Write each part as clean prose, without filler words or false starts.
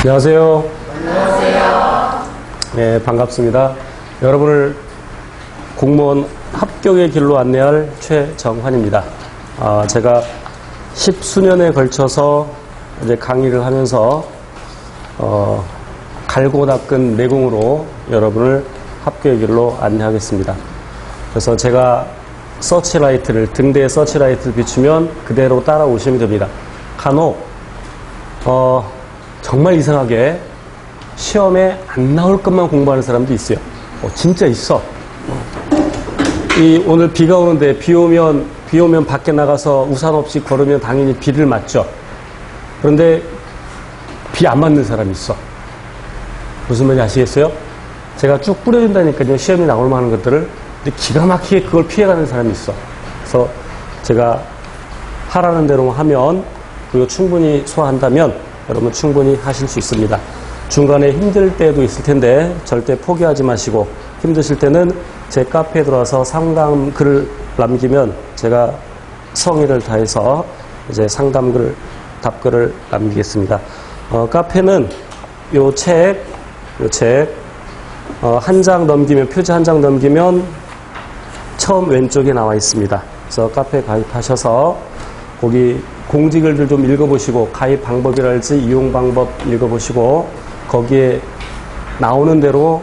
안녕하세요. 안녕하세요. 네, 반갑습니다. 여러분을 공무원 합격의 길로 안내할 최정환입니다. 제가 10수년에 걸쳐서 이제 강의를 하면서 갈고 닦은 내공으로 여러분을 합격의 길로 안내하겠습니다. 그래서 제가 서치라이트를, 등대에 서치라이트를 비추면 그대로 따라오시면 됩니다. 간혹 정말 이상하게 시험에 안 나올 것만 공부하는 사람도 있어요. 진짜 있어. 오늘 비가 오는데 비 오면 밖에 나가서 우산 없이 걸으면 당연히 비를 맞죠. 그런데 비 안 맞는 사람이 있어. 무슨 말인지 아시겠어요? 제가 쭉 뿌려준다니까요. 시험에 나올 만한 것들을. 근데 기가 막히게 그걸 피해가는 사람이 있어. 그래서 제가 하라는 대로 하면, 그리고 충분히 소화한다면 여러분 충분히 하실 수 있습니다. 중간에 힘들 때도 있을 텐데 절대 포기하지 마시고, 힘드실 때는 제 카페에 들어와서 상담 글을 남기면 제가 성의를 다해서 이제 상담글, 답글을 남기겠습니다. 카페는 요 책 한 장 넘기면, 표지 한 장 넘기면 처음 왼쪽에 나와 있습니다. 그래서 카페에 가입하셔서 거기 공지글들 좀 읽어보시고, 가입 방법이랄지 이용 방법 읽어보시고, 거기에 나오는 대로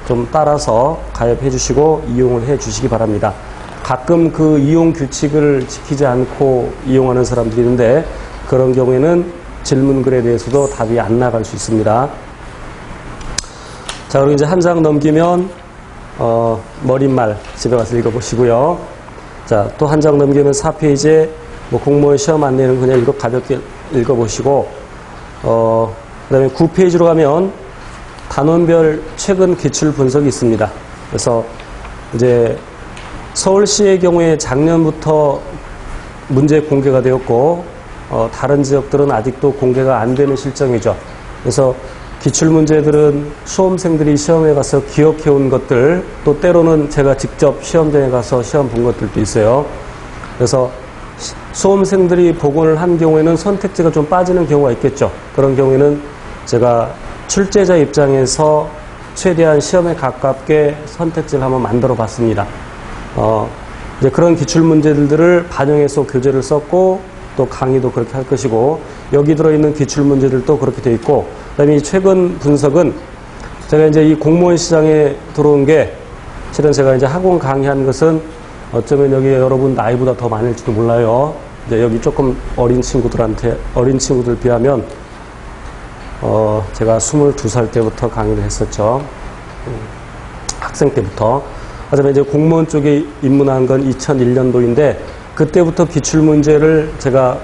좀 따라서 가입해 주시고 이용을 해 주시기 바랍니다. 가끔 그 이용 규칙을 지키지 않고 이용하는 사람들이 있는데, 그런 경우에는 질문글에 대해서도 답이 안 나갈 수 있습니다. 자, 그리고 이제 한 장 넘기면 머릿말 집에 가서 읽어보시고요. 자, 또 한 장 넘기면 4페이지에 공무원 시험 안내는 그냥 가볍게 읽어보시고, 그 다음에 9페이지로 가면 단원별 최근 기출 분석이 있습니다. 그래서 이제 서울시의 경우에 작년부터 문제 공개가 되었고, 다른 지역들은 아직도 공개가 안 되는 실정이죠. 그래서 기출 문제들은 수험생들이 시험에 가서 기억해온 것들, 또 때로는 제가 직접 시험장에 가서 시험 본 것들도 있어요. 그래서 수험생들이 복원을 한 경우에는 선택지가 좀 빠지는 경우가 있겠죠. 그런 경우에는 제가 출제자 입장에서 최대한 시험에 가깝게 선택지를 한번 만들어 봤습니다. 이제 그런 기출 문제들을 반영해서 교재를 썼고, 또 강의도 그렇게 할 것이고, 여기 들어있는 기출 문제들도 그렇게 돼 있고, 그 다음에 이 최근 분석은 제가 이제 이 공무원 시장에 들어온 게, 실은 제가 이제 학원 강의한 것은 어쩌면 여기 여러분 나이보다 더 많을지도 몰라요. 이제 여기 조금 어린 친구들 비하면, 제가 22살 때부터 강의를 했었죠. 학생 때부터. 하지만 이제 공무원 쪽에 입문한 건 2001년도인데, 그때부터 기출문제를 제가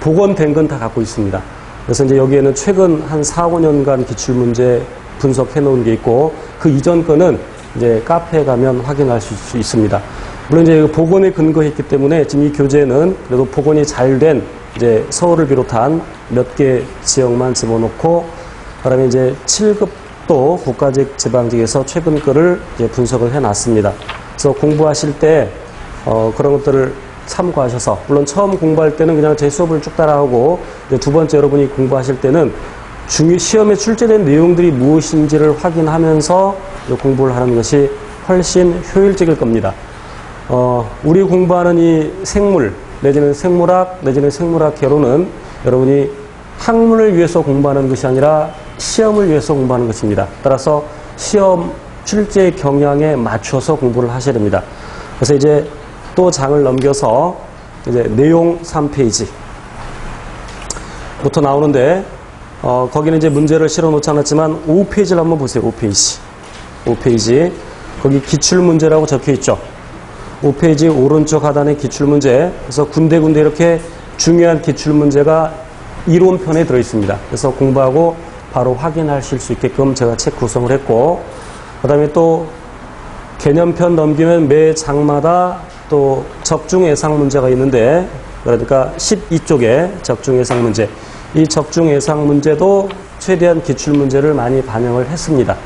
복원된 건 다 갖고 있습니다. 그래서 이제 여기에는 최근 한 4, 5년간 기출문제 분석해 놓은 게 있고, 그 이전 거는 이제 카페에 가면 확인하실 수 있습니다. 물론 이제 복원에 근거했기 때문에 지금 이 교재는 그래도 복원이 잘 된 이제 서울을 비롯한 몇 개 지역만 집어넣고, 그다음에 이제 7급도 국가직 지방직에서 최근 거를 이제 분석을 해 놨습니다. 그래서 공부하실 때 그런 것들을 참고하셔서, 물론 처음 공부할 때는 그냥 제 수업을 쭉 따라하고, 이제 두 번째 여러분이 공부하실 때는 시험에 출제된 내용들이 무엇인지를 확인하면서 공부를 하는 것이 훨씬 효율적일 겁니다. 우리 공부하는 이 생물, 내지는 생물학, 내지는 생물학개론은 여러분이 학문을 위해서 공부하는 것이 아니라 시험을 위해서 공부하는 것입니다. 따라서 시험 출제 경향에 맞춰서 공부를 하셔야 됩니다. 그래서 이제 또 장을 넘겨서 이제 내용 3페이지부터 나오는데, 거기는 이제 문제를 실어 놓지 않았지만 5페이지를 한번 보세요. 5페이지. 거기 기출문제라고 적혀 있죠. 5페이지 오른쪽 하단에 기출문제. 그래서 군데군데 이렇게 중요한 기출문제가 이론편에 들어 있습니다. 그래서 공부하고 바로 확인하실 수 있게끔 제가 책 구성을 했고, 그 다음에 또 개념편 넘기면 매 장마다 또 적중 예상 문제가 있는데, 그러니까 12쪽에 적중 예상 문제, 이 적중 예상 문제도 최대한 기출 문제를 많이 반영을 했습니다.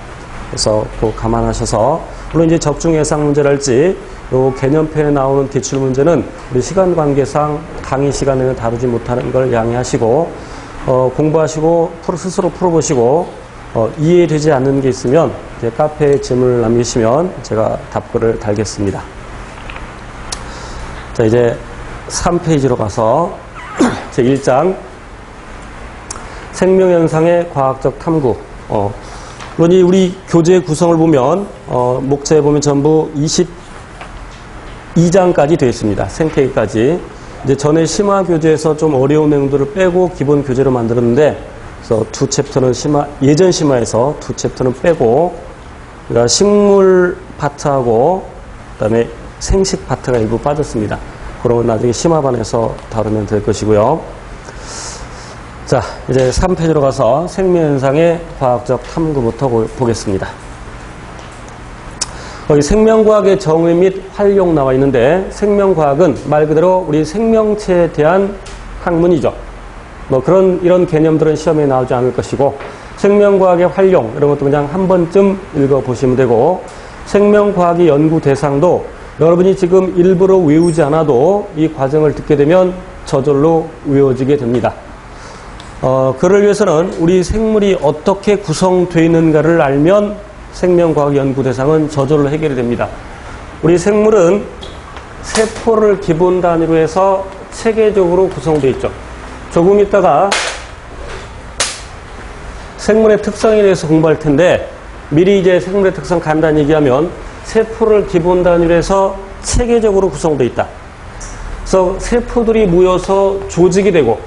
그래서 또 감안하셔서, 물론 이제 적중 예상 문제랄지 요 개념편에 나오는 기출 문제는 우리 시간 관계상 강의 시간에는 다루지 못하는 걸 양해하시고, 공부하시고 스스로 풀어보시고 이해되지 않는 게 있으면 제 카페에 질문을 남기시면 제가 답글을 달겠습니다. 자, 이제 3페이지로 가서 제 1장 생명현상의 과학적 탐구. 물론 우리 교재 구성을 보면 목차에 보면 전부 22장까지 되어 있습니다. 생태계까지. 이제 전에 심화 교재에서 좀 어려운 내용들을 빼고 기본 교재로 만들었는데, 그래서 두 챕터는 예전 심화에서 두 챕터는 빼고, 그러니까 식물 파트하고 그다음에 생식 파트가 일부 빠졌습니다. 그런 건 나중에 심화반에서 다루면 될 것이고요. 자, 이제 3페이지로 가서 생명현상의 과학적 탐구부터 보겠습니다. 거기 생명과학의 정의 및 활용 나와 있는데, 생명과학은 말 그대로 우리 생명체에 대한 학문이죠. 이런 개념들은 시험에 나오지 않을 것이고, 생명과학의 활용, 이런 것도 그냥 한 번쯤 읽어보시면 되고, 생명과학의 연구 대상도 여러분이 지금 일부러 외우지 않아도 이 과정을 듣게 되면 저절로 외워지게 됩니다. 그를 위해서는 우리 생물이 어떻게 구성되어 있는가를 알면 생명과학 연구 대상은 저절로 해결이 됩니다. 우리 생물은 세포를 기본 단위로 해서 체계적으로 구성되어 있죠. 조금 있다가 생물의 특성에 대해서 공부할 텐데, 미리 이제 생물의 특성 간단히 얘기하면 세포를 기본 단위로 해서 체계적으로 구성되어 있다. 그래서 세포들이 모여서 조직이 되고,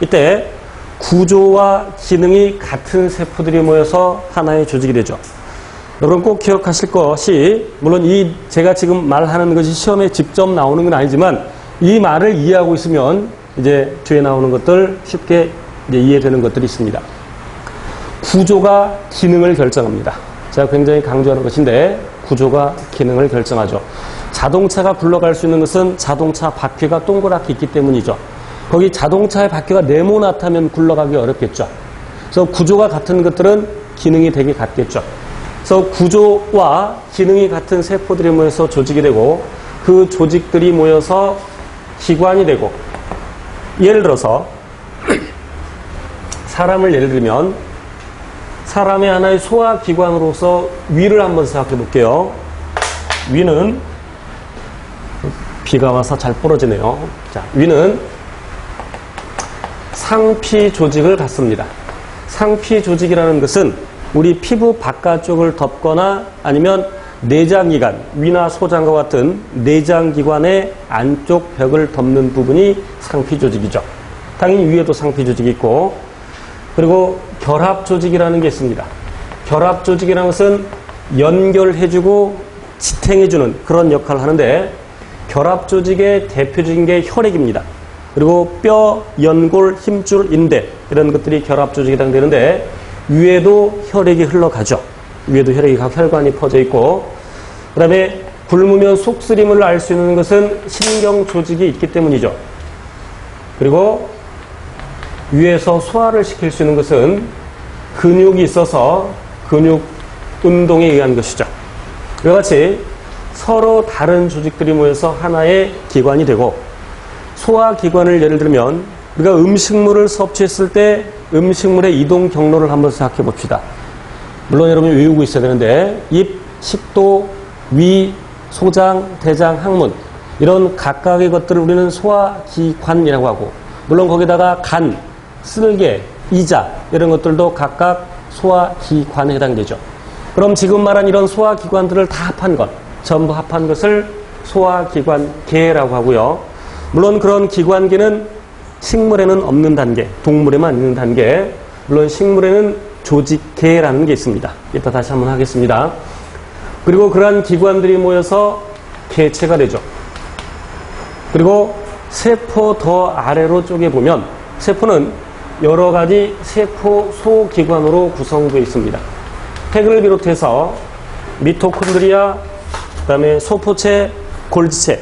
이때 구조와 기능이 같은 세포들이 모여서 하나의 조직이 되죠. 여러분 꼭 기억하실 것이, 물론 제가 지금 말하는 것이 시험에 직접 나오는 건 아니지만, 이 말을 이해하고 있으면 이제 뒤에 나오는 것들 쉽게 이제 이해되는 것들이 있습니다. 구조가 기능을 결정합니다. 제가 굉장히 강조하는 것인데, 구조가 기능을 결정하죠. 자동차가 굴러갈 수 있는 것은 자동차 바퀴가 동그랗게 있기 때문이죠. 거기 자동차의 바퀴가 네모나타면 굴러가기 어렵겠죠. 그래서 구조가 같은 것들은 기능이 되게 같겠죠. 그래서 구조와 기능이 같은 세포들이 모여서 조직이 되고, 그 조직들이 모여서 기관이 되고, 예를 들어서 사람을 예를 들면 사람의 하나의 소화기관으로서 위를 한번 생각해 볼게요. 위는 비가 와서 잘 부러지네요. 자, 위는 상피 조직을 갖습니다. 상피 조직이라는 것은 우리 피부 바깥쪽을 덮거나 아니면 내장기관, 위나 소장과 같은 내장기관의 안쪽 벽을 덮는 부분이 상피 조직이죠. 당연히 위에도 상피 조직이 있고, 그리고 결합 조직이라는 게 있습니다. 결합 조직이라는 것은 연결해주고 지탱해주는 그런 역할을 하는데, 결합 조직의 대표적인 게 혈액입니다. 그리고 뼈, 연골, 힘줄, 인대, 이런 것들이 결합 조직이 해당되는데, 위에도 혈액이 흘러가죠. 위에도 혈관이 퍼져 있고, 그 다음에 굶으면 속쓰림을 알 수 있는 것은 신경 조직이 있기 때문이죠. 그리고 위에서 소화를 시킬 수 있는 것은 근육이 있어서 근육 운동에 의한 것이죠. 이와 같이 서로 다른 조직들이 모여서 하나의 기관이 되고, 소화기관을 예를 들면 우리가 음식물을 섭취했을 때 음식물의 이동 경로를 한번 생각해 봅시다. 물론 여러분이 외우고 있어야 되는데, 입, 식도, 위, 소장, 대장, 항문, 이런 각각의 것들을 우리는 소화기관이라고 하고, 물론 거기다가 간, 쓸개, 이자, 이런 것들도 각각 소화기관에 해당되죠. 그럼 지금 말한 이런 소화기관들을 다 합한 것, 전부 합한 것을 소화기관계라고 하고요. 물론 그런 기관계는 식물에는 없는 단계, 동물에만 있는 단계, 물론 식물에는 조직계라는 게 있습니다. 이따 다시 한번 하겠습니다. 그리고 그러한 기관들이 모여서 개체가 되죠. 그리고 세포 더 아래로 쪼개보면 세포는 여러 가지 세포 소기관으로 구성되어 있습니다. 핵을 비롯해서 미토콘드리아, 그 다음에 소포체, 골지체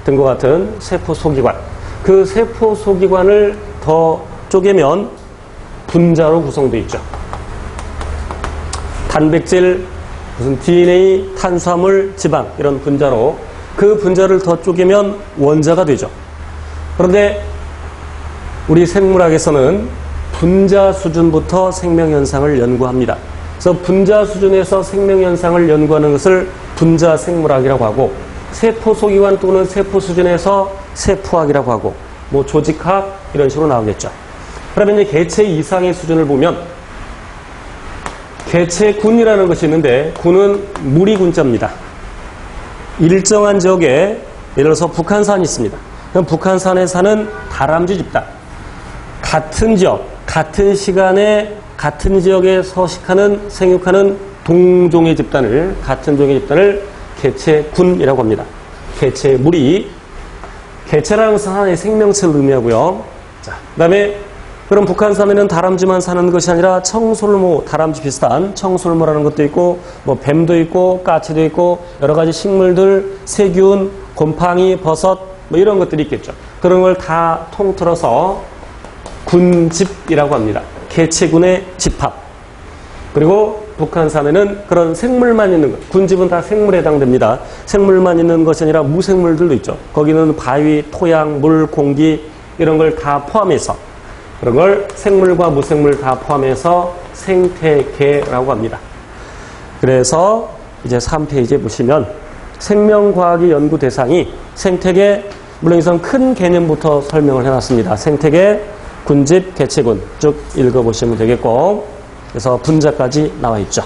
등과 같은 세포 소기관, 그 세포 소기관을 더 쪼개면 분자로 구성되어 있죠. 단백질, 무슨 DNA, 탄수화물, 지방, 이런 분자로, 그 분자를 더 쪼개면 원자가 되죠. 그런데 우리 생물학에서는 분자 수준부터 생명현상을 연구합니다. 그래서 분자 수준에서 생명현상을 연구하는 것을 분자생물학이라고 하고, 세포 소기관 또는 세포 수준에서 세포학이라고 하고, 뭐 조직학 이런 식으로 나오겠죠. 그러면 이제 개체 이상의 수준을 보면 개체군이라는 것이 있는데, 군은 무리군자입니다. 일정한 지역에 예를 들어서 북한산이 있습니다. 그럼 북한산에 사는 다람쥐 집단, 같은 지역, 같은 시간에 같은 지역에 서식하는 생육하는 동종의 집단을, 같은 종의 집단을 개체군이라고 합니다. 개체무리, 개체라는 것은 하나의 생명체를 의미하고요. 자, 그다음에 그럼 북한산에는 다람쥐만 사는 것이 아니라 청설모, 다람쥐 비슷한 청설모라는 것도 있고, 뭐 뱀도 있고, 까치도 있고, 여러 가지 식물들, 세균, 곰팡이, 버섯, 뭐 이런 것들이 있겠죠. 그런 걸 다 통틀어서 군집이라고 합니다. 개체군의 집합. 그리고 북한산에는 그런 생물만 있는 것, 군집은 다 생물에 해당됩니다. 생물만 있는 것이 아니라 무생물들도 있죠. 거기는 바위, 토양, 물, 공기 이런 걸 다 포함해서, 그런 걸 생물과 무생물 다 포함해서 생태계라고 합니다. 그래서 이제 3페이지에 보시면 생명과학의 연구 대상이 생태계, 물론 이선 큰 개념부터 설명을 해놨습니다. 생태계, 군집, 개체군 쭉 읽어보시면 되겠고, 그래서 분자까지 나와 있죠.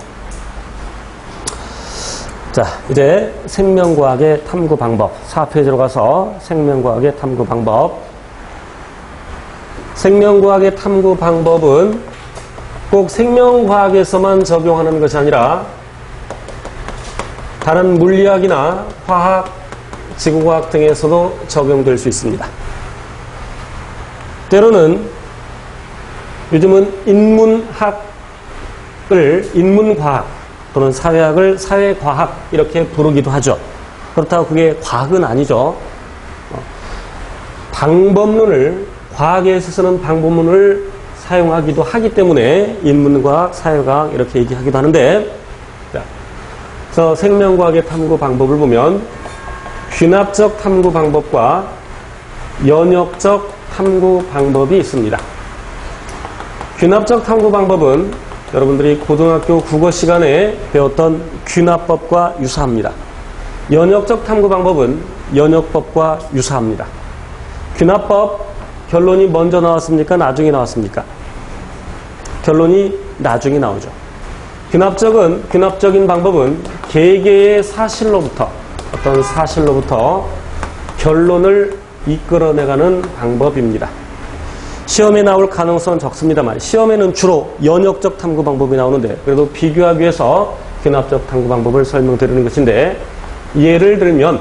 자, 이제 생명과학의 탐구 방법 4페이지로 가서 생명과학의 탐구 방법. 생명과학의 탐구 방법은 꼭 생명과학에서만 적용하는 것이 아니라 다른 물리학이나 화학, 지구과학 등에서도 적용될 수 있습니다. 때로는 요즘은 인문과학 또는 사회학을 사회과학 이렇게 부르기도 하죠. 그렇다고 그게 과학은 아니죠. 방법론을, 과학에 있어서는 방법론을 사용하기도 하기 때문에 인문과학, 사회과학 이렇게 얘기하기도 하는데, 그래서 생명과학의 탐구 방법을 보면 귀납적 탐구 방법과 연역적 탐구 방법이 있습니다. 귀납적 탐구 방법은 여러분들이 고등학교 국어 시간에 배웠던 귀납법과 유사합니다. 연역적 탐구 방법은 연역법과 유사합니다. 귀납법 결론이 먼저 나왔습니까? 나중에 나왔습니까? 결론이 나중에 나오죠. 귀납적인 방법은 개개의 사실로부터, 어떤 사실로부터 결론을 이끌어내가는 방법입니다. 시험에 나올 가능성은 적습니다만 시험에는 주로 연역적 탐구 방법이 나오는데, 그래도 비교하기 위해서 귀납적 탐구 방법을 설명드리는 것인데, 예를 들면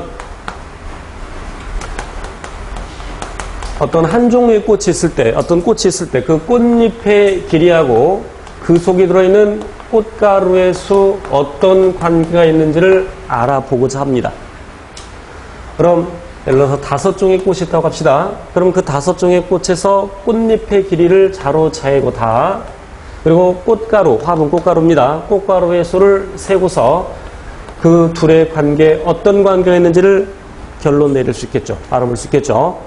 어떤 한 종류의 꽃이 있을 때, 어떤 꽃이 있을 때 그 꽃잎의 길이하고 그 속에 들어있는 꽃가루의 수 어떤 관계가 있는지를 알아보고자 합니다. 그럼 예를 들어서 5종의 꽃이 있다고 합시다. 그럼 그 5종의 꽃에서 꽃잎의 길이를 자로 재고 다, 그리고 꽃가루, 화분 꽃가루입니다. 꽃가루의 수를 세고서 그 둘의 관계, 어떤 관계가 있는지를 결론 내릴 수 있겠죠. 알아볼 수 있겠죠.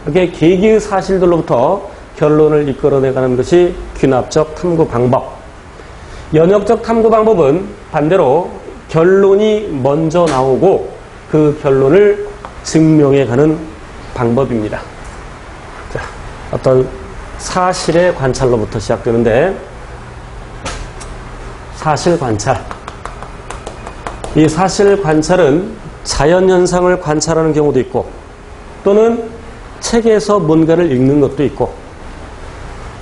이렇게 개개의 사실들로부터 결론을 이끌어내가는 것이 귀납적 탐구 방법. 연역적 탐구 방법은 반대로 결론이 먼저 나오고 그 결론을 증명해가는 방법입니다. 자, 어떤 사실의 관찰로부터 시작되는데, 사실 관찰. 이 사실 관찰은 자연현상을 관찰하는 경우도 있고, 또는 책에서 뭔가를 읽는 것도 있고.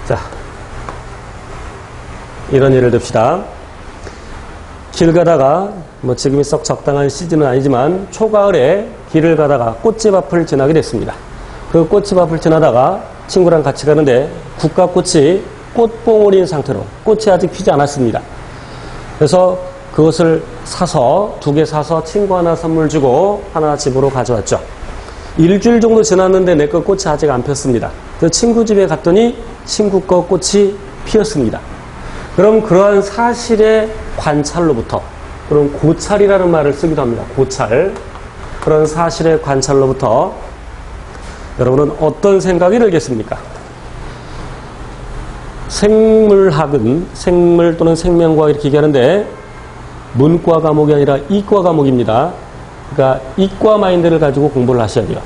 자, 이런 예를 듭시다. 길 가다가, 뭐 지금이 썩 적당한 시즌은 아니지만 초가을에 길을 가다가 꽃집 앞을 지나게 됐습니다. 그 꽃집 앞을 지나다가 친구랑 같이 가는데 국화꽃이 꽃봉오리인 상태로, 꽃이 아직 피지 않았습니다. 그래서 그것을 사서, 2개 사서 친구 하나 선물 주고 하나 집으로 가져왔죠. 일주일 정도 지났는데 내 거 꽃이 아직 안 폈습니다. 그 친구 집에 갔더니 친구 거 꽃이 피었습니다. 그럼 그러한 사실의 관찰로부터, 그런 고찰이라는 말을 쓰기도 합니다. 고찰. 그런 사실의 관찰로부터 여러분은 어떤 생각이 들겠습니까? 생물학은 생물 또는 생명과학 이렇게 얘기하는데 문과 과목이 아니라 이과 과목입니다. 그러니까 이과 마인드를 가지고 공부를 하셔야 돼요.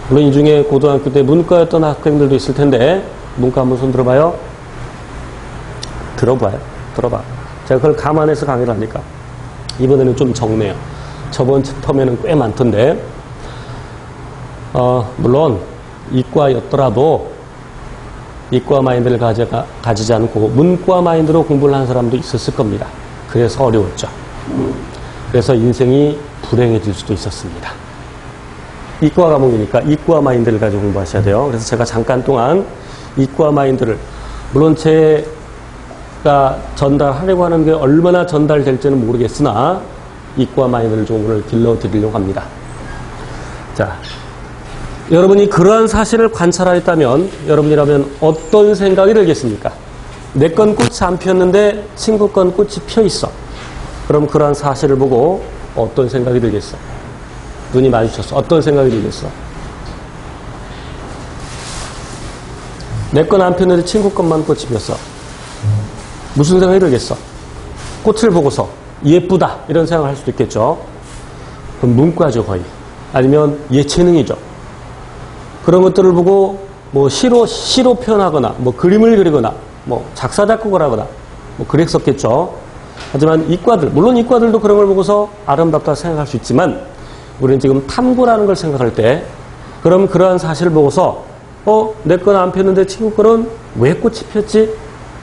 물론 이 중에 고등학교 때 문과였던 학생들도 있을 텐데 문과 한번 손 들어봐요. 들어봐. 제가 그걸 감안해서 강의를 하니까 이번에는 좀 적네요. 저번 텀에는 꽤 많던데 물론 이과였더라도 이과 마인드를 가지지 않고 문과 마인드로 공부를 한 사람도 있었을 겁니다. 그래서 어려웠죠. 그래서 인생이 불행해질 수도 있었습니다. 이과 과목이니까 이과 마인드를 가지고 공부하셔야 돼요. 그래서 제가 잠깐 동안 이과 마인드를 물론 제가 전달하려고 하는 게 얼마나 전달될지는 모르겠으나 이과 마인드를 좀 오늘 길러드리려고 합니다. 자, 여러분이 그러한 사실을 관찰하였다면 여러분이라면 어떤 생각이 들겠습니까? 내 건 꽃이 안 피었는데 친구 건 꽃이 피어 있어. 그럼 그러한 사실을 보고 어떤 생각이 들겠어? 눈이 마주쳤어. 어떤 생각이 들겠어? 내 건 안 피었는데 친구 것만 꽃이 피었어. 무슨 생각이 들겠어? 꽃을 보고서 예쁘다 이런 생각을 할 수도 있겠죠. 그럼 문과죠 거의. 아니면 예체능이죠. 그런 것들을 보고 뭐 시로 표현하거나 뭐 그림을 그리거나 뭐 작사 작곡을 하거나 뭐 그랬었겠죠. 하지만 이과들 물론 이과들도 그런 걸 보고서 아름답다 생각할 수 있지만 우리는 지금 탐구라는 걸 생각할 때 그럼 그러한 사실을 보고서 내 건 안 폈는데 친구 거는 왜 꽃이 폈지?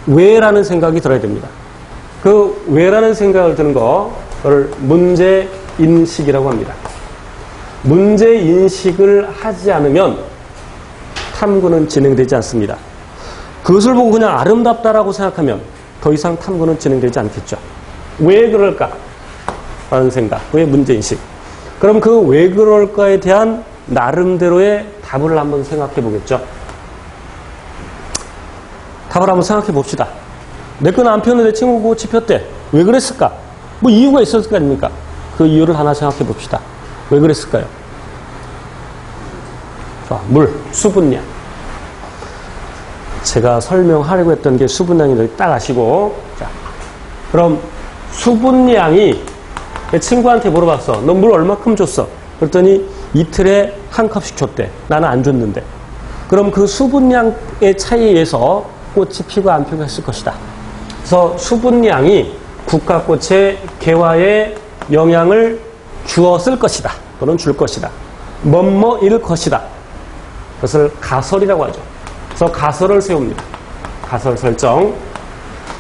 왜라는 생각이 들어야 됩니다. 그 왜라는 생각을 드는 거를 문제인식이라고 합니다. 문제인식을 하지 않으면 탐구는 진행되지 않습니다. 그것을 보고 그냥 아름답다라고 생각하면 더 이상 탐구는 진행되지 않겠죠. 왜 그럴까? 라는 생각, 왜 문제인식. 그럼 그 왜 그럴까에 대한 나름대로의 답을 한번 생각해 보겠죠. 답을 한번 생각해 봅시다. 내 건 안 폈는데 친구 꽃이 폈대. 왜 그랬을까? 뭐 이유가 있었을 거 아닙니까? 그 이유를 하나 생각해 봅시다. 왜 그랬을까요? 자, 물, 수분량. 제가 설명하려고 했던 게 수분량이 딱 아시고. 자, 그럼 수분량이 내 친구한테 물어봤어. 너 물 얼마큼 줬어? 그랬더니 이틀에 한 컵씩 줬대. 나는 안 줬는데. 그럼 그 수분량의 차이에 의해서 꽃이 피고 안 피고 했을 것이다. 그래서 수분량이 국화꽃의 개화에 영향을 주었을 것이다. 또는 줄 것이다. 뭐뭐일 것이다. 그것을 가설이라고 하죠. 그래서 가설을 세웁니다. 가설 설정.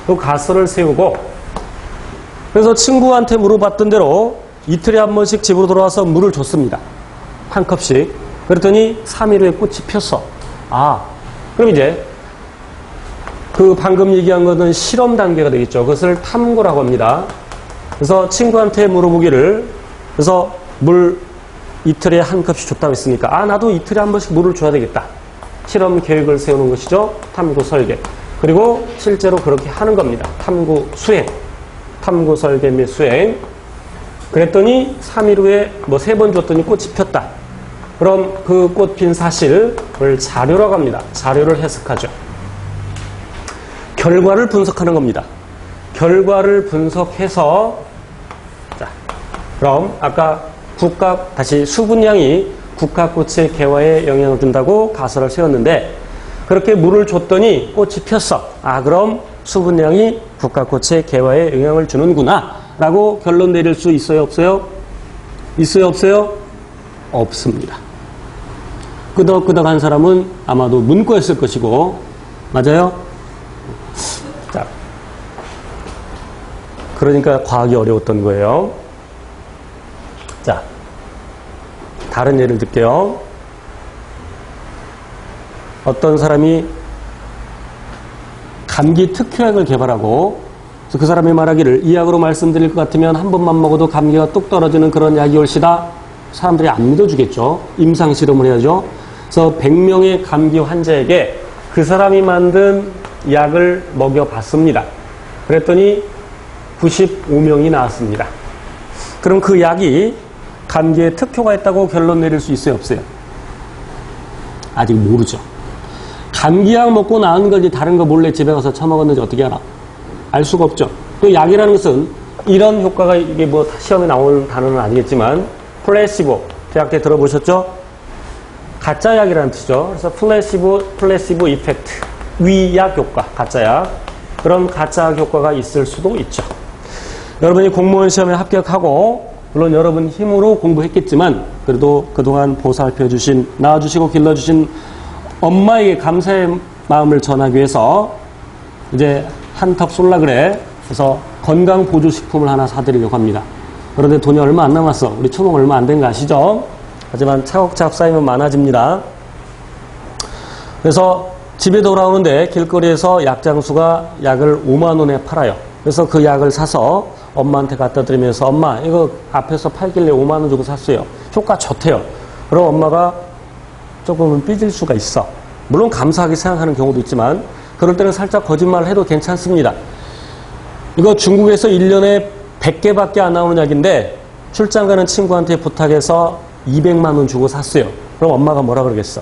그 가설을 세우고 그래서 친구한테 물어봤던 대로 이틀에 한 번씩 집으로 돌아와서 물을 줬습니다. 한 컵씩. 그랬더니 3일 후에 꽃이 폈어. 그럼 이제 그 방금 얘기한 것은 실험 단계가 되겠죠. 그것을 탐구라고 합니다. 그래서 친구한테 물어보기를 그래서 물 이틀에 한 컵씩 줬다고 했으니까 나도 이틀에 한 번씩 물을 줘야 되겠다. 실험 계획을 세우는 것이죠. 탐구 설계. 그리고 실제로 그렇게 하는 겁니다. 탐구 수행. 탐구 설계 및 수행. 그랬더니 3일 후에 뭐 3번 줬더니 꽃이 폈다. 그럼 그 꽃 핀 사실을 자료라고 합니다. 자료를 해석하죠. 결과를 분석하는 겁니다. 결과를 분석해서 자, 그럼 아까 다시 수분량이 국화꽃의 개화에 영향을 준다고 가설을 세웠는데 그렇게 물을 줬더니 꽃이 폈어. 그럼 수분량이 국화꽃의 개화에 영향을 주는구나 라고 결론 내릴 수 있어요? 없어요? 있어요? 없어요? 없습니다. 끄덕끄덕한 사람은 아마도 문과였을 것이고 맞아요? 자, 그러니까 과학이 어려웠던 거예요. 자, 다른 예를 들게요. 어떤 사람이 감기 특효약을 개발하고 그 사람이 말하기를 이 약으로 말씀드릴 것 같으면 한 번만 먹어도 감기가 뚝 떨어지는 그런 약이 올시다. 사람들이 안 믿어주겠죠. 임상실험을 해야죠. 그래서 100명의 감기 환자에게 그 사람이 만든 약을 먹여봤습니다. 그랬더니 95명이 나왔습니다. 그럼 그 약이 감기에 특효가 있다고 결론 내릴 수 있어요? 없어요? 아직 모르죠. 감기약 먹고 나은 건지 다른 거 몰래 집에 가서 처먹었는지 어떻게 알아? 알 수가 없죠. 또 약이라는 것은 이런 효과가 이게 뭐 시험에 나오는 단어는 아니겠지만 플래시보 대학 때 들어보셨죠? 가짜 약이라는 뜻이죠. 그래서 플래시보 이펙트 위약 효과 가짜약 그런 가짜약 효과가 있을 수도 있죠. 여러분이 공무원 시험에 합격하고 물론 여러분 힘으로 공부했겠지만 그래도 그동안 보살펴 주신 낳아주시고 길러주신 엄마에게 감사의 마음을 전하기 위해서 이제 한턱 쏠라 그래. 그래서 건강보조식품을 하나 사드리려고 합니다. 그런데 돈이 얼마 안 남았어. 우리 초봉 얼마 안 된 거 아시죠? 하지만 차곡차곡 쌓이면 많아집니다. 그래서 집에 돌아오는데 길거리에서 약장수가 약을 5만 원에 팔아요. 그래서 그 약을 사서 엄마한테 갖다 드리면서 엄마 이거 앞에서 팔길래 5만 원 주고 샀어요. 효과 좋대요. 그럼 엄마가 조금은 삐질 수가 있어. 물론 감사하게 생각하는 경우도 있지만 그럴 때는 살짝 거짓말을 해도 괜찮습니다. 이거 중국에서 1년에 100개밖에 안 나오는 약인데 출장 가는 친구한테 부탁해서 200만 원 주고 샀어요. 그럼 엄마가 뭐라 그러겠어?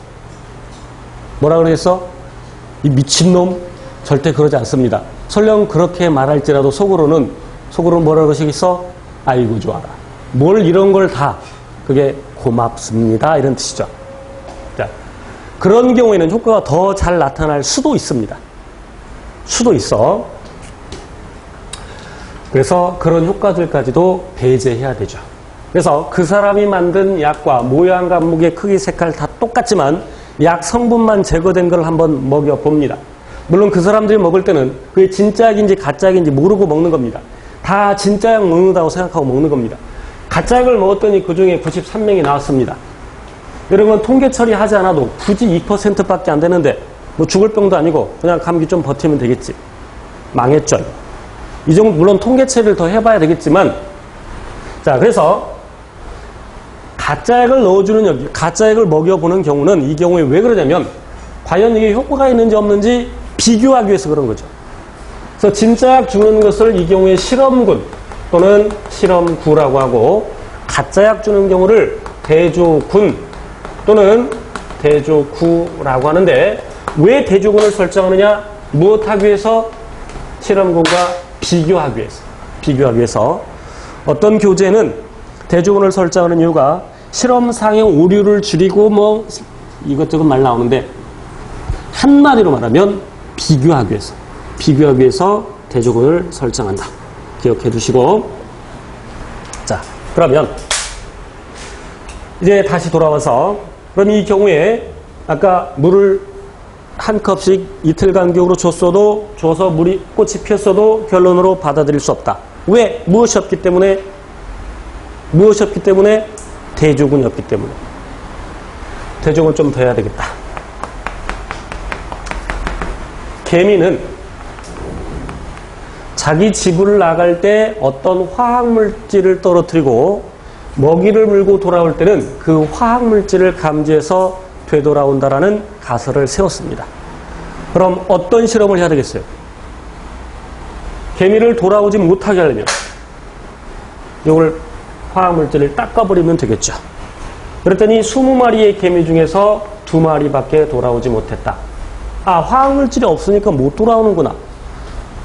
뭐라 그러겠어? 이 미친놈? 절대 그러지 않습니다. 설령 그렇게 말할지라도 속으로는 뭐라 그러시겠어? 아이고 좋아라. 뭘 이런 걸 다 그게 고맙습니다. 이런 뜻이죠. 자, 그런 경우에는 효과가 더 잘 나타날 수도 있습니다. 수도 있어. 그래서 그런 효과들까지도 배제해야 되죠. 그래서 그 사람이 만든 약과 모양과 무게, 크기, 색깔 다 똑같지만 약 성분만 제거된 걸 한번 먹여봅니다. 물론 그 사람들이 먹을 때는 그게 진짜 약인지 가짜 약인지 모르고 먹는 겁니다. 다 진짜 약 먹는다고 생각하고 먹는 겁니다. 가짜 약을 먹었더니 그 중에 93명이 나왔습니다. 이런 건 통계 처리하지 않아도 굳이 2%밖에 안 되는데 뭐 죽을 병도 아니고 그냥 감기 좀 버티면 되겠지. 망했죠. 이 정도 물론 통계 처리를 더 해봐야 되겠지만 자 그래서 가짜약을 넣어주는 가짜약을 먹여보는 경우는 이 경우에 왜 그러냐면 과연 이게 효과가 있는지 없는지 비교하기 위해서 그런 거죠. 그래서 진짜 약 주는 것을 이 경우에 실험군 또는 실험구라고 하고 가짜약 주는 경우를 대조군 또는 대조구라고 하는데 왜 대조군을 설정하느냐? 무엇하기 위해서? 실험군과 비교하기 위해서 어떤 교재는 대조군을 설정하는 이유가 실험상의 오류를 줄이고 뭐 이것저것 말 나오는데 한마디로 말하면 비교하기 위해서 대조군을 설정한다. 기억해 두시고 자 그러면 이제 다시 돌아와서 그럼 이 경우에 아까 물을 한 컵씩 이틀 간격으로 줘서 물이 꽃이 피었어도 결론으로 받아들일 수 없다. 왜? 무엇이 없기 때문에? 대조군이 없기 때문에. 대조군 좀 더 해야 되겠다. 개미는 자기 집을 나갈 때 어떤 화학물질을 떨어뜨리고 먹이를 물고 돌아올 때는 그 화학물질을 감지해서 되돌아온다라는 가설을 세웠습니다. 그럼 어떤 실험을 해야 되겠어요? 개미를 돌아오지 못하게 하려면 이걸 화학물질을 닦아버리면 되겠죠. 그랬더니 20마리의 개미 중에서 2마리밖에 돌아오지 못했다. 아, 화학물질이 없으니까 못 돌아오는구나.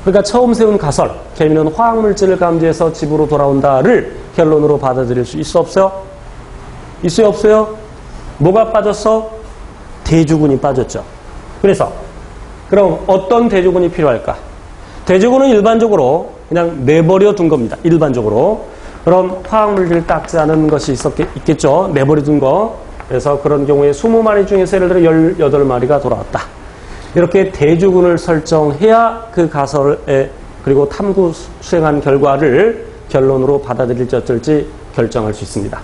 그러니까 처음 세운 가설, 개미는 화학물질을 감지해서 집으로 돌아온다를 결론으로 받아들일 수 있어 없어요? 있어요 없어요? 뭐가 빠졌어? 대조군이 빠졌죠. 그래서 그럼 어떤 대조군이 필요할까? 대조군은 일반적으로 그냥 내버려 둔 겁니다. 일반적으로. 그럼 화학물질을 닦지 않은 것이 있겠죠. 내버려 둔 거. 그래서 그런 경우에 20마리 중에서 예를 들어 18마리가 돌아왔다. 이렇게 대조군을 설정해야 그 가설에 그리고 탐구 수행한 결과를 결론으로 받아들일지 어쩔지 결정할 수 있습니다.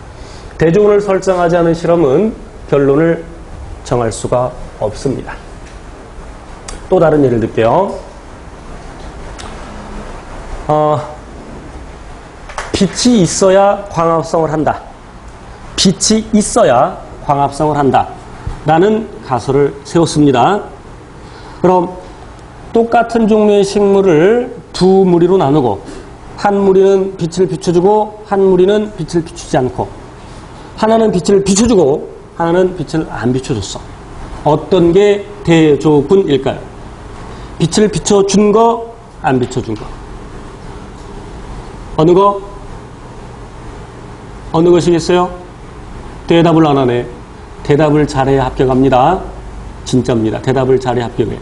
대조군을 설정하지 않은 실험은 결론을 정할 수가 없습니다. 또 다른 예를 들게요. 빛이 있어야 광합성을 한다. 빛이 있어야 광합성을 한다. 라는 가설을 세웠습니다. 그럼 똑같은 종류의 식물을 두 무리로 나누고 한 무리는 빛을 비춰주고 한 무리는 빛을 비추지 않고 하나는 빛을 비춰주고 하나는 빛을 안 비춰줬어. 어떤 게 대조군일까요? 빛을 비춰준 거, 안 비춰준 거. 어느 거? 어느 것이겠어요? 대답을 안 하네. 대답을 잘해야 합격합니다. 진짜입니다. 대답을 잘해야 합격해요.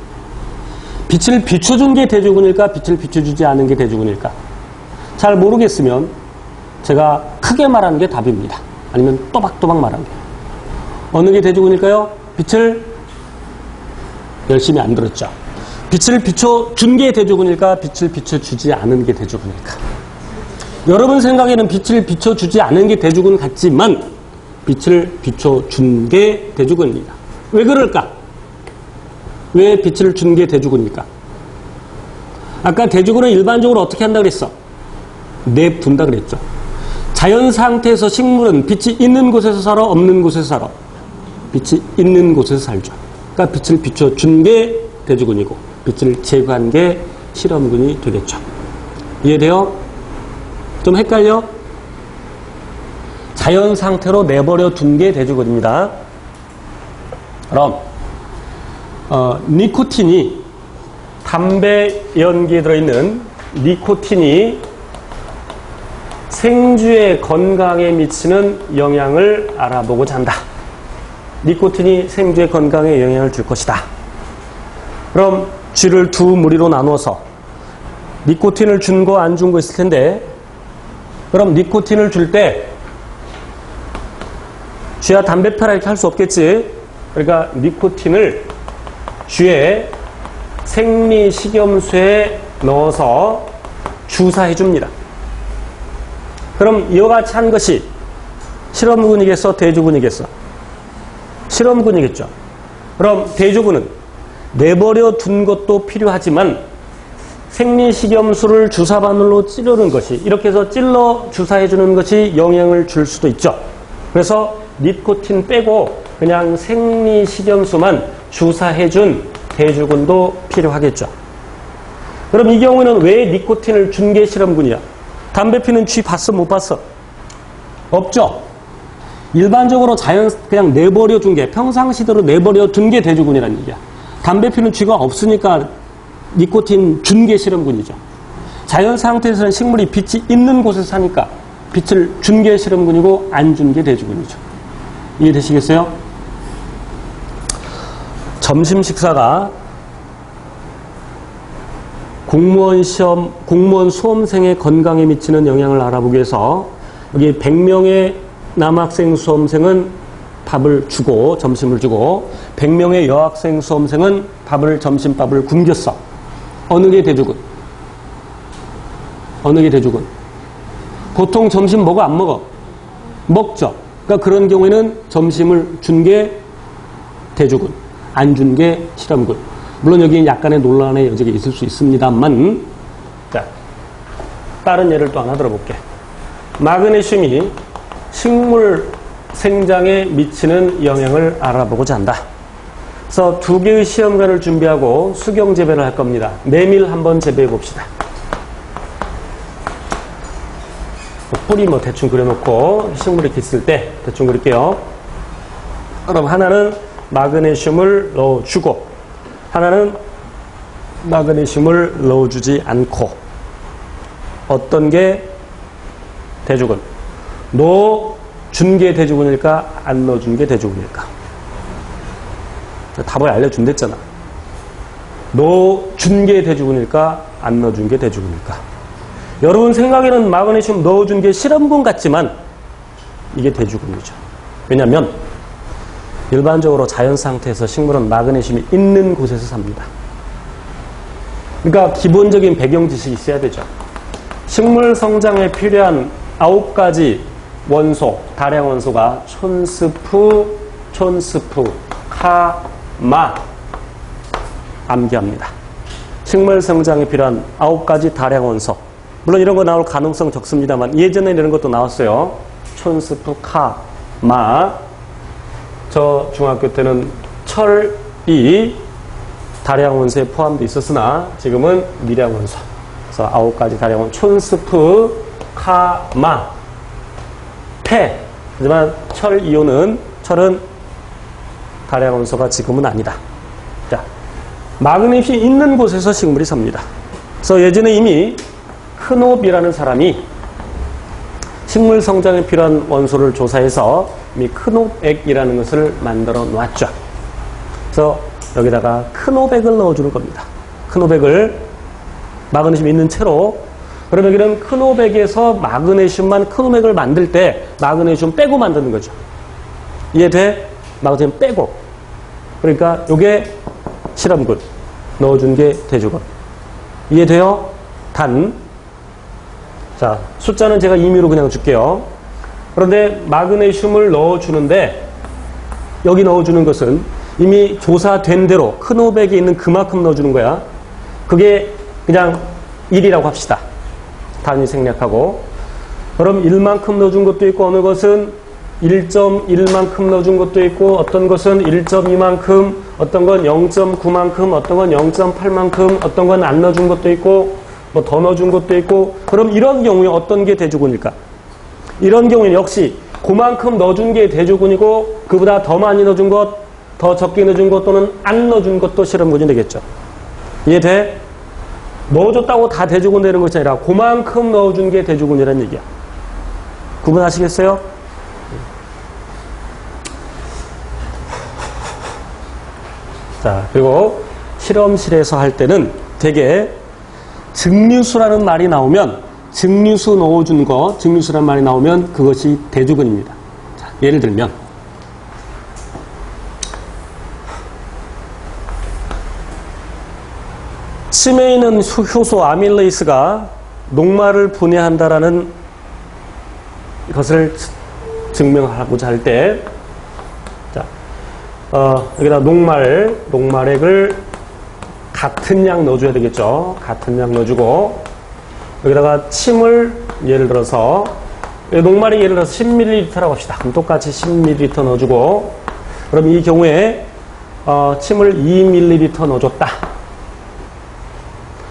빛을 비춰준 게 대조군일까? 빛을 비춰주지 않은 게 대조군일까? 잘 모르겠으면 제가 크게 말하는 게 답입니다. 아니면 또박또박 말하는 게. 어느 게 대조군일까요? 빛을 열심히 안 들었죠. 빛을 비춰준 게 대조군일까? 빛을 비춰주지 않은 게 대조군일까? 여러분 생각에는 빛을 비춰주지 않은 게 대조군 같지만 빛을 비춰준 게 대조군입니다. 왜 그럴까? 왜 빛을 준 게 대조군일까? 아까 대조군은 일반적으로 어떻게 한다 그랬어? 내분다 그랬죠. 자연 상태에서 식물은 빛이 있는 곳에서 살아, 없는 곳에서 살아? 빛이 있는 곳에서 살죠. 그러니까 빛을 비춰준 게 대조군이고 빛을 제거한 게 실험군이 되겠죠. 이해돼요? 좀 헷갈려? 자연 상태로 내버려 둔 게 대조군입니다. 그럼 니코틴이 담배 연기에 들어있는 니코틴이 생쥐의 건강에 미치는 영향을 알아보고자 한다. 니코틴이 생쥐의 건강에 영향을 줄 것이다. 그럼 쥐를 두 무리로 나누어서 니코틴을 준 거 안 준 거 있을 텐데 그럼 니코틴을 줄 때 쥐야 담배 펴라 이렇게 할 수 없겠지. 그러니까 니코틴을 쥐의 생리식염수에 넣어서 주사해 줍니다. 그럼 이와 같이 한 것이 실험군이겠어? 대조군이겠어? 실험군이겠죠. 그럼 대조군은 내버려 둔 것도 필요하지만 생리식염수를 주사바늘로 찌르는 것이 이렇게 해서 찔러 주사해 주는 것이 영향을 줄 수도 있죠. 그래서 니코틴 빼고 그냥 생리식염수만 주사해 준 대조군도 필요하겠죠. 그럼 이 경우에는 왜 니코틴을 준 게 실험군이야? 담배 피는 쥐 봤어? 못 봤어? 없죠? 일반적으로 자연 그냥 내버려 둔 게 평상시대로 내버려 둔 게 대조군이라는 얘기야. 담배 피는 쥐가 없으니까 니코틴 준 게 실험군이죠. 자연 상태에서는 식물이 빛이 있는 곳에서 사니까 빛을 준 게 실험군이고 안 준 게 대조군이죠. 이해되시겠어요? 점심 식사가 공무원 수험생의 건강에 미치는 영향을 알아보기 위해서 여기 100명의 남학생 수험생은 밥을 주고 점심을 주고 100명의 여학생 수험생은 점심밥을 굶겼어. 어느 게 대조군? 어느 게 대조군? 보통 점심 먹어 안 먹어? 먹죠. 그러니까 그런 경우에는 점심을 준 게 대조군, 안 준 게 실험군. 물론 여기 약간의 논란의 여지가 있을 수 있습니다만, 자, 다른 예를 또 하나 들어볼게. 마그네슘이 식물 생장에 미치는 영향을 알아보고자 한다. 그래서 두 개의 시험관을 준비하고 수경 재배를 할 겁니다. 메밀 한번 재배해 봅시다. 뿌리 뭐 대충 그려놓고 식물이 있을 때 대충 그릴게요. 그럼 하나는 마그네슘을 넣어주고 하나는 마그네슘을 넣어주지 않고 어떤 게 대조군? 넣어준 게 대조군일까? 안 넣어준 게 대조군일까? 답을 알려준댔잖아. 넣어준 게 대조군일까? 안 넣어준 게 대조군일까? 여러분 생각에는 마그네슘 넣어준 게 실험군 같지만 이게 대조군이죠. 왜냐하면 일반적으로 자연 상태에서 식물은 마그네슘이 있는 곳에서 삽니다. 그러니까 기본적인 배경 지식이 있어야 되죠. 식물 성장에 필요한 9가지 원소, 다량 원소가 촌스프, 카, 마 암기합니다. 식물 성장에 필요한 9가지 다량 원소. 물론 이런 거 나올 가능성 적습니다만 예전에 이런 것도 나왔어요. 촌스프, 카, 마. 저 중학교 때는 철이 다량 원소에 포함되어 있었으나 지금은 미량 원소. 그래서 9가지 다량 원소. 촌스프, 카, 마, 폐. 하지만 철은 달의 원소가 지금은 아니다. 자, 마그네슘이 있는 곳에서 식물이 삽니다. 그래서 예전에 이미 크롭이라는 사람이 식물 성장에 필요한 원소를 조사해서 이미 크롭액이라는 것을 만들어 놨죠. 그래서 여기다가 크롭액을 넣어주는 겁니다. 크롭액을 마그네슘이 있는 채로. 그럼 여기는 크롭액에서 마그네슘만 크롭액을 만들 때 마그네슘 빼고 만드는 거죠. 이해돼? 마그네슘 빼고. 그러니까 이게 실험군. 넣어준 게 대조군. 이해돼요? 자, 숫자는 제가 임의로 그냥 줄게요. 그런데 마그네슘을 넣어주는데 여기 넣어주는 것은 이미 조사된 대로 크롭액에 있는 그만큼 넣어주는 거야. 그게 그냥 1이라고 합시다. 단위 생략하고. 그럼 1만큼 넣어준 것도 있고 어느 것은 1.1만큼 넣어준 것도 있고 어떤 것은 1.2만큼 어떤 건 0.9만큼 어떤 건 0.8만큼 어떤 건 안 넣어준 것도 있고 뭐 더 넣어준 것도 있고. 그럼 이런 경우에 어떤 게 대조군일까? 이런 경우에는 역시 그만큼 넣어준 게 대조군이고 그보다 더 많이 넣어준 것, 더 적게 넣어준 것 또는 안 넣어준 것도 실험군이 되겠죠. 이해돼? 넣어줬다고 다 대조군 되는 것이 아니라 그만큼 넣어준 게 대조군이라는 얘기야. 구분하시겠어요? 자, 그리고 실험실에서 할 때는 되게 증류수라는 말이 나오면 증류수 넣어준 거, 증류수라는 말이 나오면 그것이 대조군입니다. 자, 예를 들면 침에 있는 효소 아밀레이스가 녹말을 분해한다라는 것을 증명하고자 할 때, 자, 여기다 녹말액을 같은 양 넣어줘야 되겠죠. 같은 양 넣어주고, 여기다가 침을 예를 들어서, 녹말이 예를 들어서 10ml라고 합시다. 그럼 똑같이 10ml 넣어주고, 그럼 이 경우에, 침을 2ml 넣어줬다.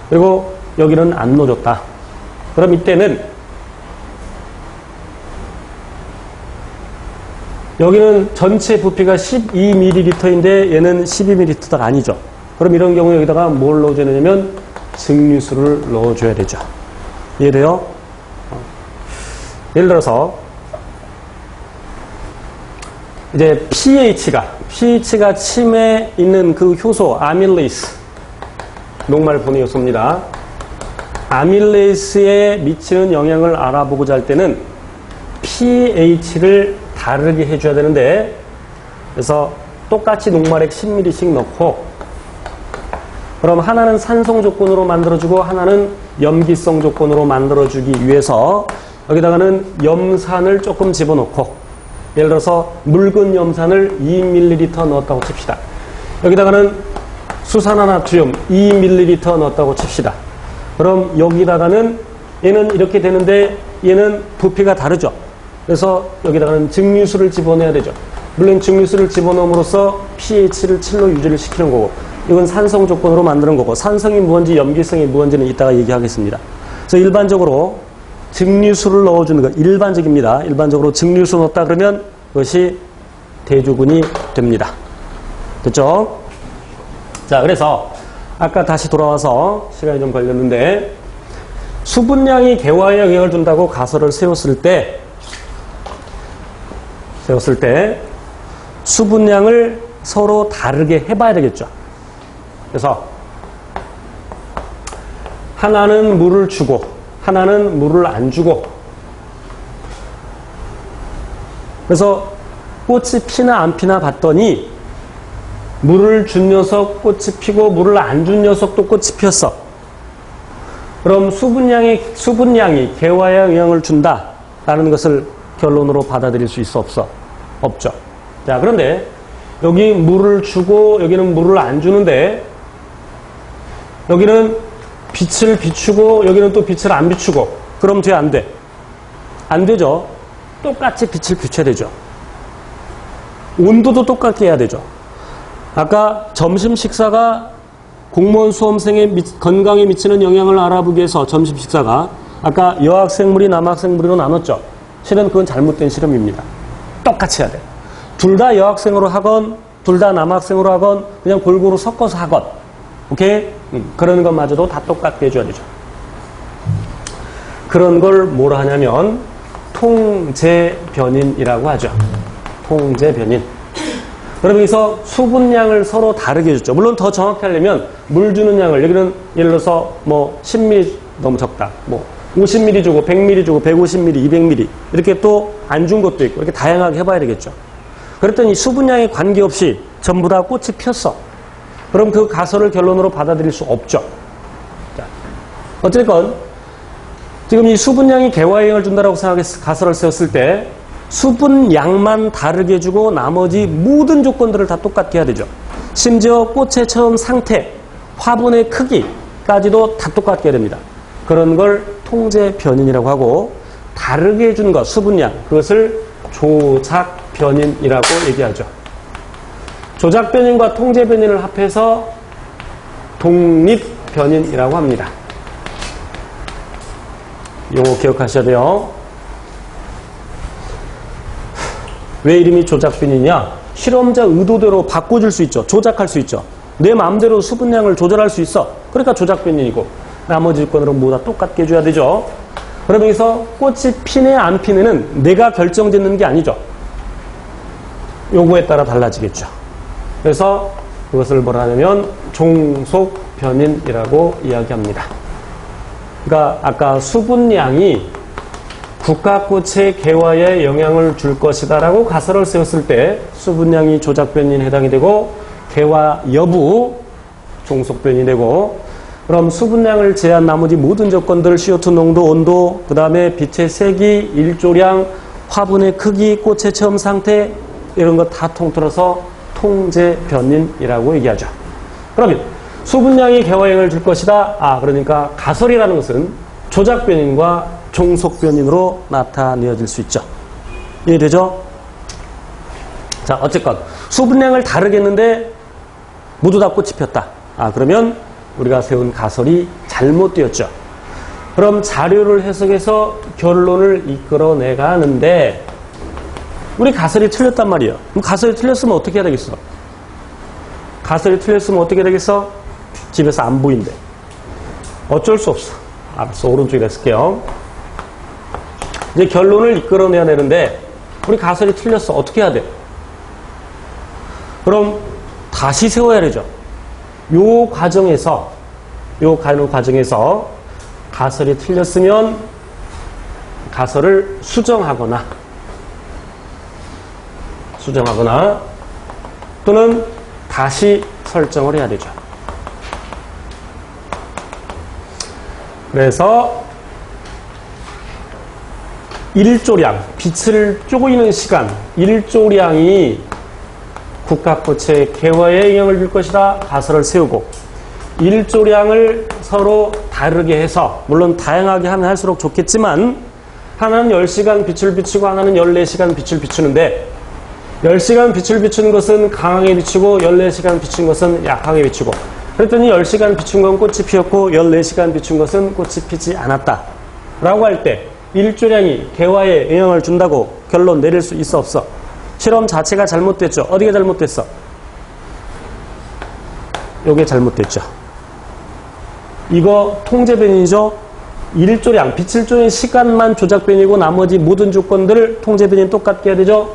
그리고 여기는 안 넣어줬다. 그럼 이때는 여기는 전체 부피가 12ml인데 얘는 12ml가 아니죠. 그럼 이런 경우에 여기다가 뭘 넣어줘야 되냐면 증류수를 넣어줘야 되죠. 이해돼요? 예를 들어서 이제 pH가 침에 있는 그 효소 아밀레이스 녹말 분해 요소입니다. 아밀레이스에 미치는 영향을 알아보고자 할 때는 pH를 다르게 해줘야 되는데, 그래서 똑같이 녹말액 10ml씩 넣고, 그럼 하나는 산성 조건으로 만들어주고 하나는 염기성 조건으로 만들어주기 위해서 여기다가는 염산을 조금 집어넣고, 예를 들어서 묽은 염산을 2ml 넣었다고 칩시다. 여기다가는 수산화나트륨 2ml 넣었다고 칩시다. 그럼 여기다가는 얘는 이렇게 되는데 얘는 부피가 다르죠. 그래서 여기다가는 증류수를 집어넣어야 되죠. 물론 증류수를 집어넣음으로써 pH를 7로 유지를 시키는 거고, 이건 산성 조건으로 만드는 거고, 산성이 무언지 염기성이 무언지는 이따가 얘기하겠습니다. 그래서 일반적으로 증류수를 넣어주는 것, 일반적입니다. 일반적으로 증류수 넣었다 그러면 그것이 대조군이 됩니다. 됐죠? 자, 그래서 아까 다시 돌아와서 시간이 좀 걸렸는데, 수분량이 개화에 영향을 준다고 가설을 세웠을 때 수분량을 서로 다르게 해봐야 되겠죠. 그래서 하나는 물을 주고 하나는 물을 안 주고, 그래서 꽃이 피나 안 피나 봤더니 물을 준 녀석 꽃이 피고 물을 안 준 녀석도 꽃이 피었어. 그럼 수분량이 개화에 영향을 준다라는 것을 결론으로 받아들일 수 있어 없어? 없죠. 자, 그런데 여기 물을 주고 여기는 물을 안 주는데 여기는 빛을 비추고 여기는 또 빛을 안 비추고, 그럼 돼 안 돼? 안 되죠. 똑같이 빛을 비춰야 되죠. 온도도 똑같게 해야 되죠. 아까 점심 식사가 공무원 수험생의 건강에 미치는 영향을 알아보기 위해서 점심 식사가 아까 여학생물이 남학생물로 나눴죠. 실은 그건 잘못된 실험입니다. 똑같이 해야 돼요. 둘 다 여학생으로 하건 둘 다 남학생으로 하건 그냥 골고루 섞어서 하건 오케이? 그런 것마저도 다 똑같게 해줘야 되죠. 그런 걸 뭐라 하냐면 통제변인이라고 하죠. 통제변인. 그럼 여기서 수분량을 서로 다르게 줬죠. 물론 더 정확히 하려면 물 주는 양을 여기는 예를 들어서 뭐 10ml 너무 적다. 뭐 50ml 주고 100ml 주고 150ml, 200ml 이렇게 또 안 준 것도 있고 이렇게 다양하게 해봐야 되겠죠. 그랬더니 수분량에 관계없이 전부 다 꽃이 피었어. 그럼 그 가설을 결론으로 받아들일 수 없죠. 자, 어쨌건 지금 이 수분량이 개화영향을 준다라고 생각해서 가설을 세웠을 때 수분량만 다르게 주고 나머지 모든 조건들을 다 똑같게 해야 되죠. 심지어 꽃의 처음 상태, 화분의 크기까지도 다 똑같게 해야 됩니다. 그런 걸 통제 변인이라고 하고 다르게 해준 것, 수분량, 그것을 조작 변인이라고 얘기하죠. 조작 변인과 통제 변인을 합해서 독립 변인이라고 합니다. 용어 기억하셔야 돼요. 왜 이름이 조작 변인이냐? 실험자 의도대로 바꿔줄 수 있죠. 조작할 수 있죠. 내 마음대로 수분량을 조절할 수 있어. 그러니까 조작 변인이고 나머지 조건으로 모두 다 똑같게 해줘야 되죠. 그럼 여기서 꽃이 피네 안 피네는 내가 결정짓는 게 아니죠. 요거에 따라 달라지겠죠. 그래서 그것을 뭐라 하냐면 종속 변인이라고 이야기합니다. 그러니까 아까 수분량이 국화꽃의 개화에 영향을 줄 것이다 라고 가설을 세웠을 때 수분량이 조작 변인에 해당이 되고 개화 여부 종속 변인이 되고 그럼 수분량을 제한 나머지 모든 조건들 CO2 농도, 온도, 그 다음에 빛의 색이, 일조량, 화분의 크기, 꽃의 처음 상태 이런 거 다 통틀어서 통제 변인이라고 얘기하죠. 그러면 수분량이 개화영향을 줄 것이다. 그러니까 가설이라는 것은 조작 변인과 종속 변인으로 나타내어질 수 있죠. 이해되죠? 자, 어쨌건 수분량을 다르게 했는데 모두 다 꽃이 폈다. 그러면 우리가 세운 가설이 잘못되었죠. 그럼 자료를 해석해서 결론을 이끌어내가는데 우리 가설이 틀렸단 말이에요. 그럼 가설이 틀렸으면 어떻게 해야 되겠어? 가설이 틀렸으면 어떻게 되겠어? 집에서 안 보인대. 어쩔 수 없어. 알았어. 오른쪽에 쓸게요. 이제 결론을 이끌어내야 되는데 우리 가설이 틀렸어. 어떻게 해야 돼? 그럼 다시 세워야 되죠. 요 과정에서 가설이 틀렸으면 가설을 수정하거나 또는 다시 설정을 해야 되죠. 그래서 일조량, 빛을 쪼이는 시간, 일조량이 국화꽃의 개화에 영향을 줄 것이다. 가설을 세우고 일조량을 서로 다르게 해서 물론 다양하게 하면 할수록 좋겠지만 하나는 10시간 빛을 비추고 하나는 14시간 빛을 비추는데 10시간 빛을 비추는 것은 강하게 비추고 14시간 비춘 것은 약하게 비추고 그랬더니 10시간 비춘 건 꽃이 피었고 14시간 비춘 것은 꽃이 피지 않았다. 라고 할 때 일조량이 개화에 영향을 준다고 결론 내릴 수 있어 없어? 실험 자체가 잘못됐죠. 어디가 잘못됐어? 요게 잘못됐죠. 이거 통제 변인이죠. 일조량, 빛을 쪼는 시간만 조작 변이고 나머지 모든 조건들 통제 변인 똑같게 해야 되죠.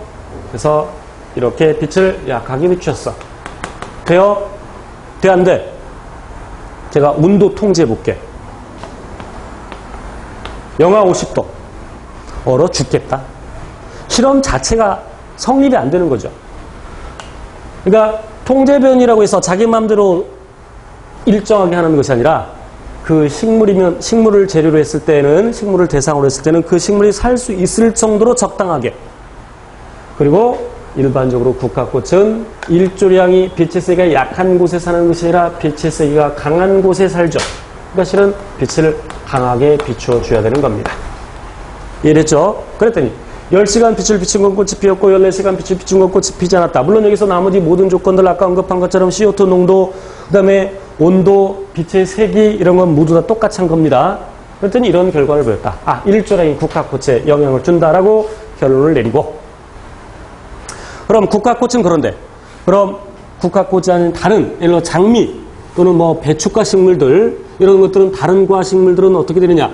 그래서 이렇게 빛을 약하게 비추었어. 돼요? 돼, 안 돼? 제가 온도 통제해 볼게. 영하 50도. 얼어 죽겠다. 실험 자체가 성립이 안 되는 거죠. 그러니까 통제변이라고 해서 자기 마음대로 일정하게 하는 것이 아니라 그 식물을 재료로 했을 때는 식물을 대상으로 했을 때는 그 식물이 살 수 있을 정도로 적당하게 그리고 일반적으로 국화꽃은 일조량이 빛의 세기가 약한 곳에 사는 것이 아니라 빛의 세기가 강한 곳에 살죠. 그러니까 실은 빛을 강하게 비추어 줘야 되는 겁니다. 이해됐죠? 그랬더니 10시간 빛을 비춘 건 꽃이 피었고 14시간 빛을 비춘 건 꽃이 피지 않았다. 물론 여기서 나머지 모든 조건들 아까 언급한 것처럼 CO2 농도, 그 다음에 온도, 빛의 색이 이런 건 모두 다 똑같이 한 겁니다. 그랬더니 이런 결과를 보였다. 일조량이 국화꽃에 영향을 준다라고 결론을 내리고 그럼 국화꽃은 그런데 그럼 국화꽃이 아닌 다른 예를 들어 장미 또는 뭐 배춧가 식물들 이런 것들은 다른 과식물들은 어떻게 되느냐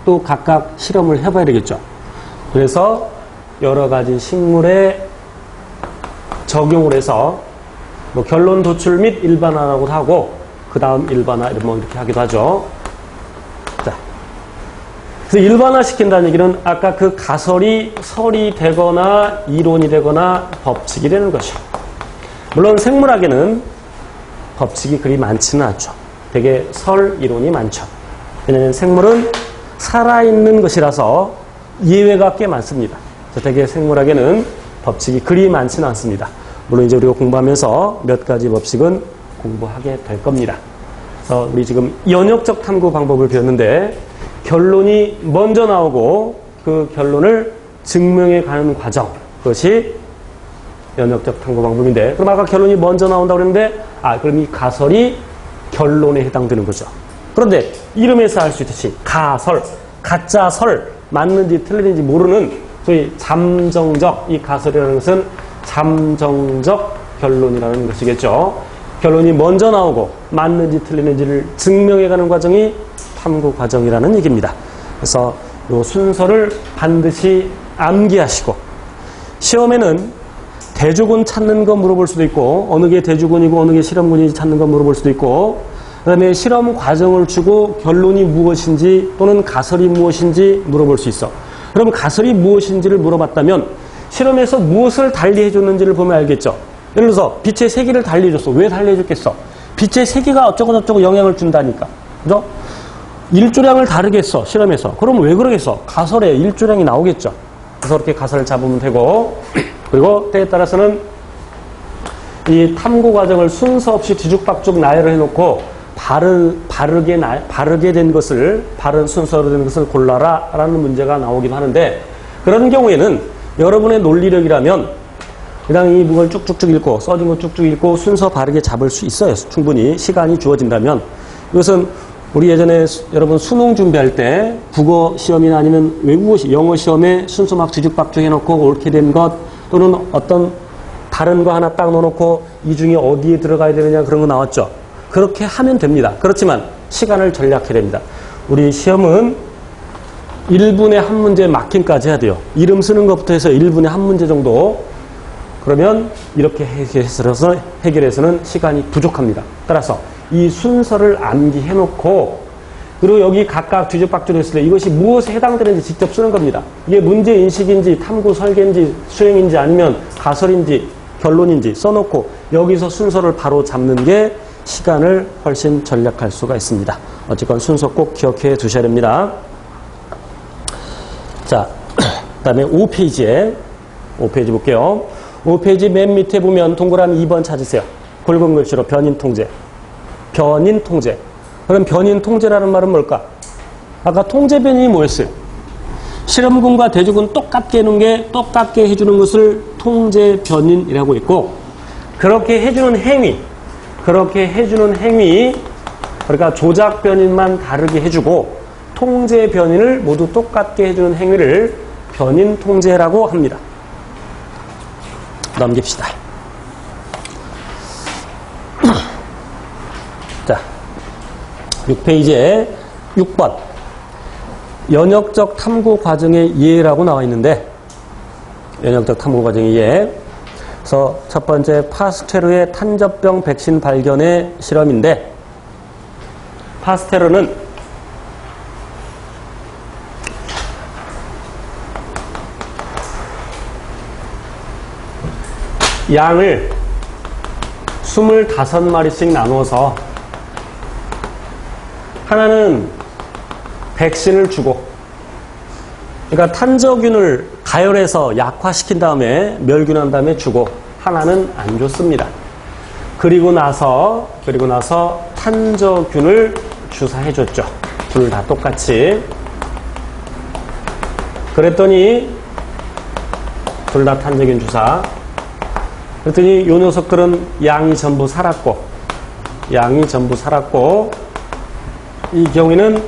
또 각각 실험을 해봐야 되겠죠. 그래서 여러 가지 식물에 적용을 해서 뭐 결론 도출 및 일반화라고도 하고 그 다음 일반화 이렇게 하기도 하죠. 자, 그래서 일반화 시킨다는 얘기는 아까 그 가설이 설이 되거나 이론이 되거나 법칙이 되는 것이요. 물론 생물학에는 법칙이 그리 많지는 않죠. 되게 설 이론이 많죠. 왜냐하면 생물은 살아있는 것이라서 예외가 꽤 많습니다. 되게 생물학에는 법칙이 그리 많지는 않습니다. 물론 이제 우리가 공부하면서 몇 가지 법칙은 공부하게 될 겁니다. 그래서 우리 지금 연역적 탐구 방법을 배웠는데 결론이 먼저 나오고 그 결론을 증명해 가는 과정 그것이 연역적 탐구 방법인데 그럼 아까 결론이 먼저 나온다고 그랬는데 그럼 이 가설이 결론에 해당되는 거죠. 그런데 이름에서 알 수 있듯이 가설, 가짜설 맞는지 틀리는지 모르는 소위 잠정적 이 가설이라는 것은 잠정적 결론이라는 것이겠죠. 결론이 먼저 나오고 맞는지 틀리는지를 증명해가는 과정이 탐구 과정이라는 얘기입니다. 그래서 이 순서를 반드시 암기하시고 시험에는 대조군 찾는 거 물어볼 수도 있고 어느 게 대조군이고 어느 게 실험군인지 찾는 거 물어볼 수도 있고 그 다음에 실험 과정을 주고 결론이 무엇인지 또는 가설이 무엇인지 물어볼 수 있어. 그럼 가설이 무엇인지를 물어봤다면 실험에서 무엇을 달리 해줬는지를 보면 알겠죠. 예를 들어서 빛의 세기를 달리 해줬어. 왜 달리 해줬겠어? 빛의 세기가 어쩌고저쩌고 영향을 준다니까. 그죠? 일조량을 다르게 했어. 실험에서. 그럼 왜 그러겠어? 가설에 일조량이 나오겠죠. 그래서 그렇게 가설을 잡으면 되고 그리고 때에 따라서는 이 탐구 과정을 순서 없이 뒤죽박죽 나열을 해놓고 바르게 된 것을 바른 순서로 된 것을 골라라 라는 문제가 나오기도 하는데 그런 경우에는 여러분의 논리력이라면 그냥 이 문을 쭉쭉쭉 읽고 써진 거 쭉쭉 읽고 순서 바르게 잡을 수 있어요. 충분히 시간이 주어진다면. 이것은 우리 예전에 여러분 수능 준비할 때 국어 시험이나 아니면 외국어 영어 시험에 순서 막 뒤죽박죽 해놓고 옳게 된 것 또는 어떤 다른 거 하나 딱 넣어놓고 이 중에 어디에 들어가야 되느냐 그런 거 나왔죠. 그렇게 하면 됩니다. 그렇지만 시간을 절약해야 됩니다. 우리 시험은 1분에 한 문제 마킹까지 해야 돼요. 이름 쓰는 것부터 해서 1분에 한 문제 정도. 그러면 이렇게 해결해서는 시간이 부족합니다. 따라서 이 순서를 암기해놓고 그리고 여기 각각 뒤죽박죽 했을 때 이것이 무엇에 해당되는지 직접 쓰는 겁니다. 이게 문제인식인지 탐구 설계인지 수행인지 아니면 가설인지 결론인지 써놓고 여기서 순서를 바로 잡는 게 시간을 훨씬 절약할 수가 있습니다. 어쨌건 순서 꼭 기억해 두셔야 됩니다. 자, 그 다음에 5페이지 볼게요. 5페이지 맨 밑에 보면 동그라미 2번 찾으세요. 굵은 글씨로 변인통제. 변인통제. 그럼 변인통제라는 말은 뭘까? 아까 통제변인이 뭐였어요? 실험군과 대조군 똑같게 해놓은 게 똑같게 해주는 것을 통제변인이라고 했고 그렇게 해주는 행위 그러니까 조작변인만 다르게 해주고 통제변인을 모두 똑같게 해주는 행위를 변인통제라고 합니다. 넘깁시다. 자, 6페이지에 6번 연역적 탐구 과정의 이해라고 나와 있는데 연역적 탐구 과정의 이해. 그래서 첫 번째 파스테르의 탄저병 백신 발견의 실험인데 파스테르는 양을 25마리씩 나누어서 하나는 백신을 주고 그러니까 탄저균을 가열해서 약화시킨 다음에 멸균한 다음에 주고 하나는 안 줬습니다. 그리고 나서 탄저균을 주사해 줬죠. 둘 다 똑같이. 그랬더니 둘 다 탄저균 주사. 그랬더니 요 녀석들은 양이 전부 살았고 이 경우에는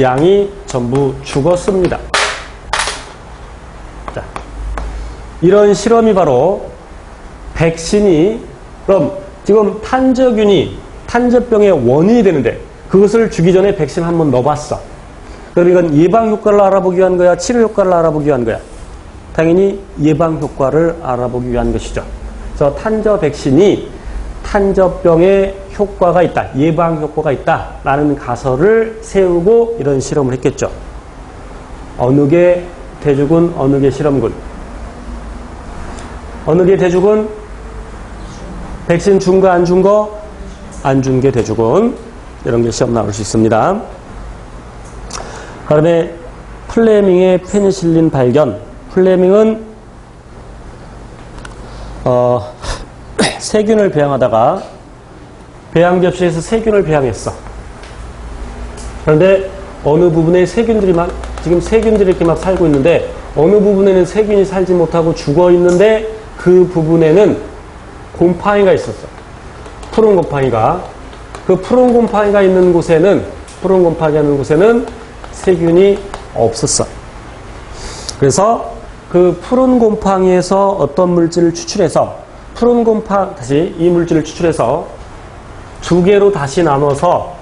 양이 전부 죽었습니다. 자, 이런 실험이 바로 백신이 그럼 지금 탄저균이 탄저병의 원인이 되는데 그것을 주기 전에 백신 한번 넣어봤어. 그럼 이건 예방 효과를 알아보기 위한 거야? 치료 효과를 알아보기 위한 거야? 당연히 예방 효과를 알아보기 위한 것이죠. 그래서 탄저 백신이 탄저병에 효과가 있다, 예방 효과가 있다라는 가설을 세우고 이런 실험을 했겠죠. 어느 게 대주군, 어느 게 실험군. 어느 게 대주군? 백신 준 거, 안 준 거? 안 준 게 대주군. 이런 게 시험 나올 수 있습니다. 그다음에 플레밍의 페니실린 발견. 플레밍은 세균을 배양하다가 배양 접시에서 세균을 배양했어. 그런데 어느 부분에 지금 세균들이 이렇게 막 살고 있는데 어느 부분에는 세균이 살지 못하고 죽어 있는데 그 부분에는 곰팡이가 있었어. 푸른 곰팡이가. 그 푸른 곰팡이가 있는 곳에는 세균이 없었어. 그래서 그 푸른 곰팡이에서 어떤 물질을 추출해서 이 물질을 추출해서 두 개로 다시 나눠서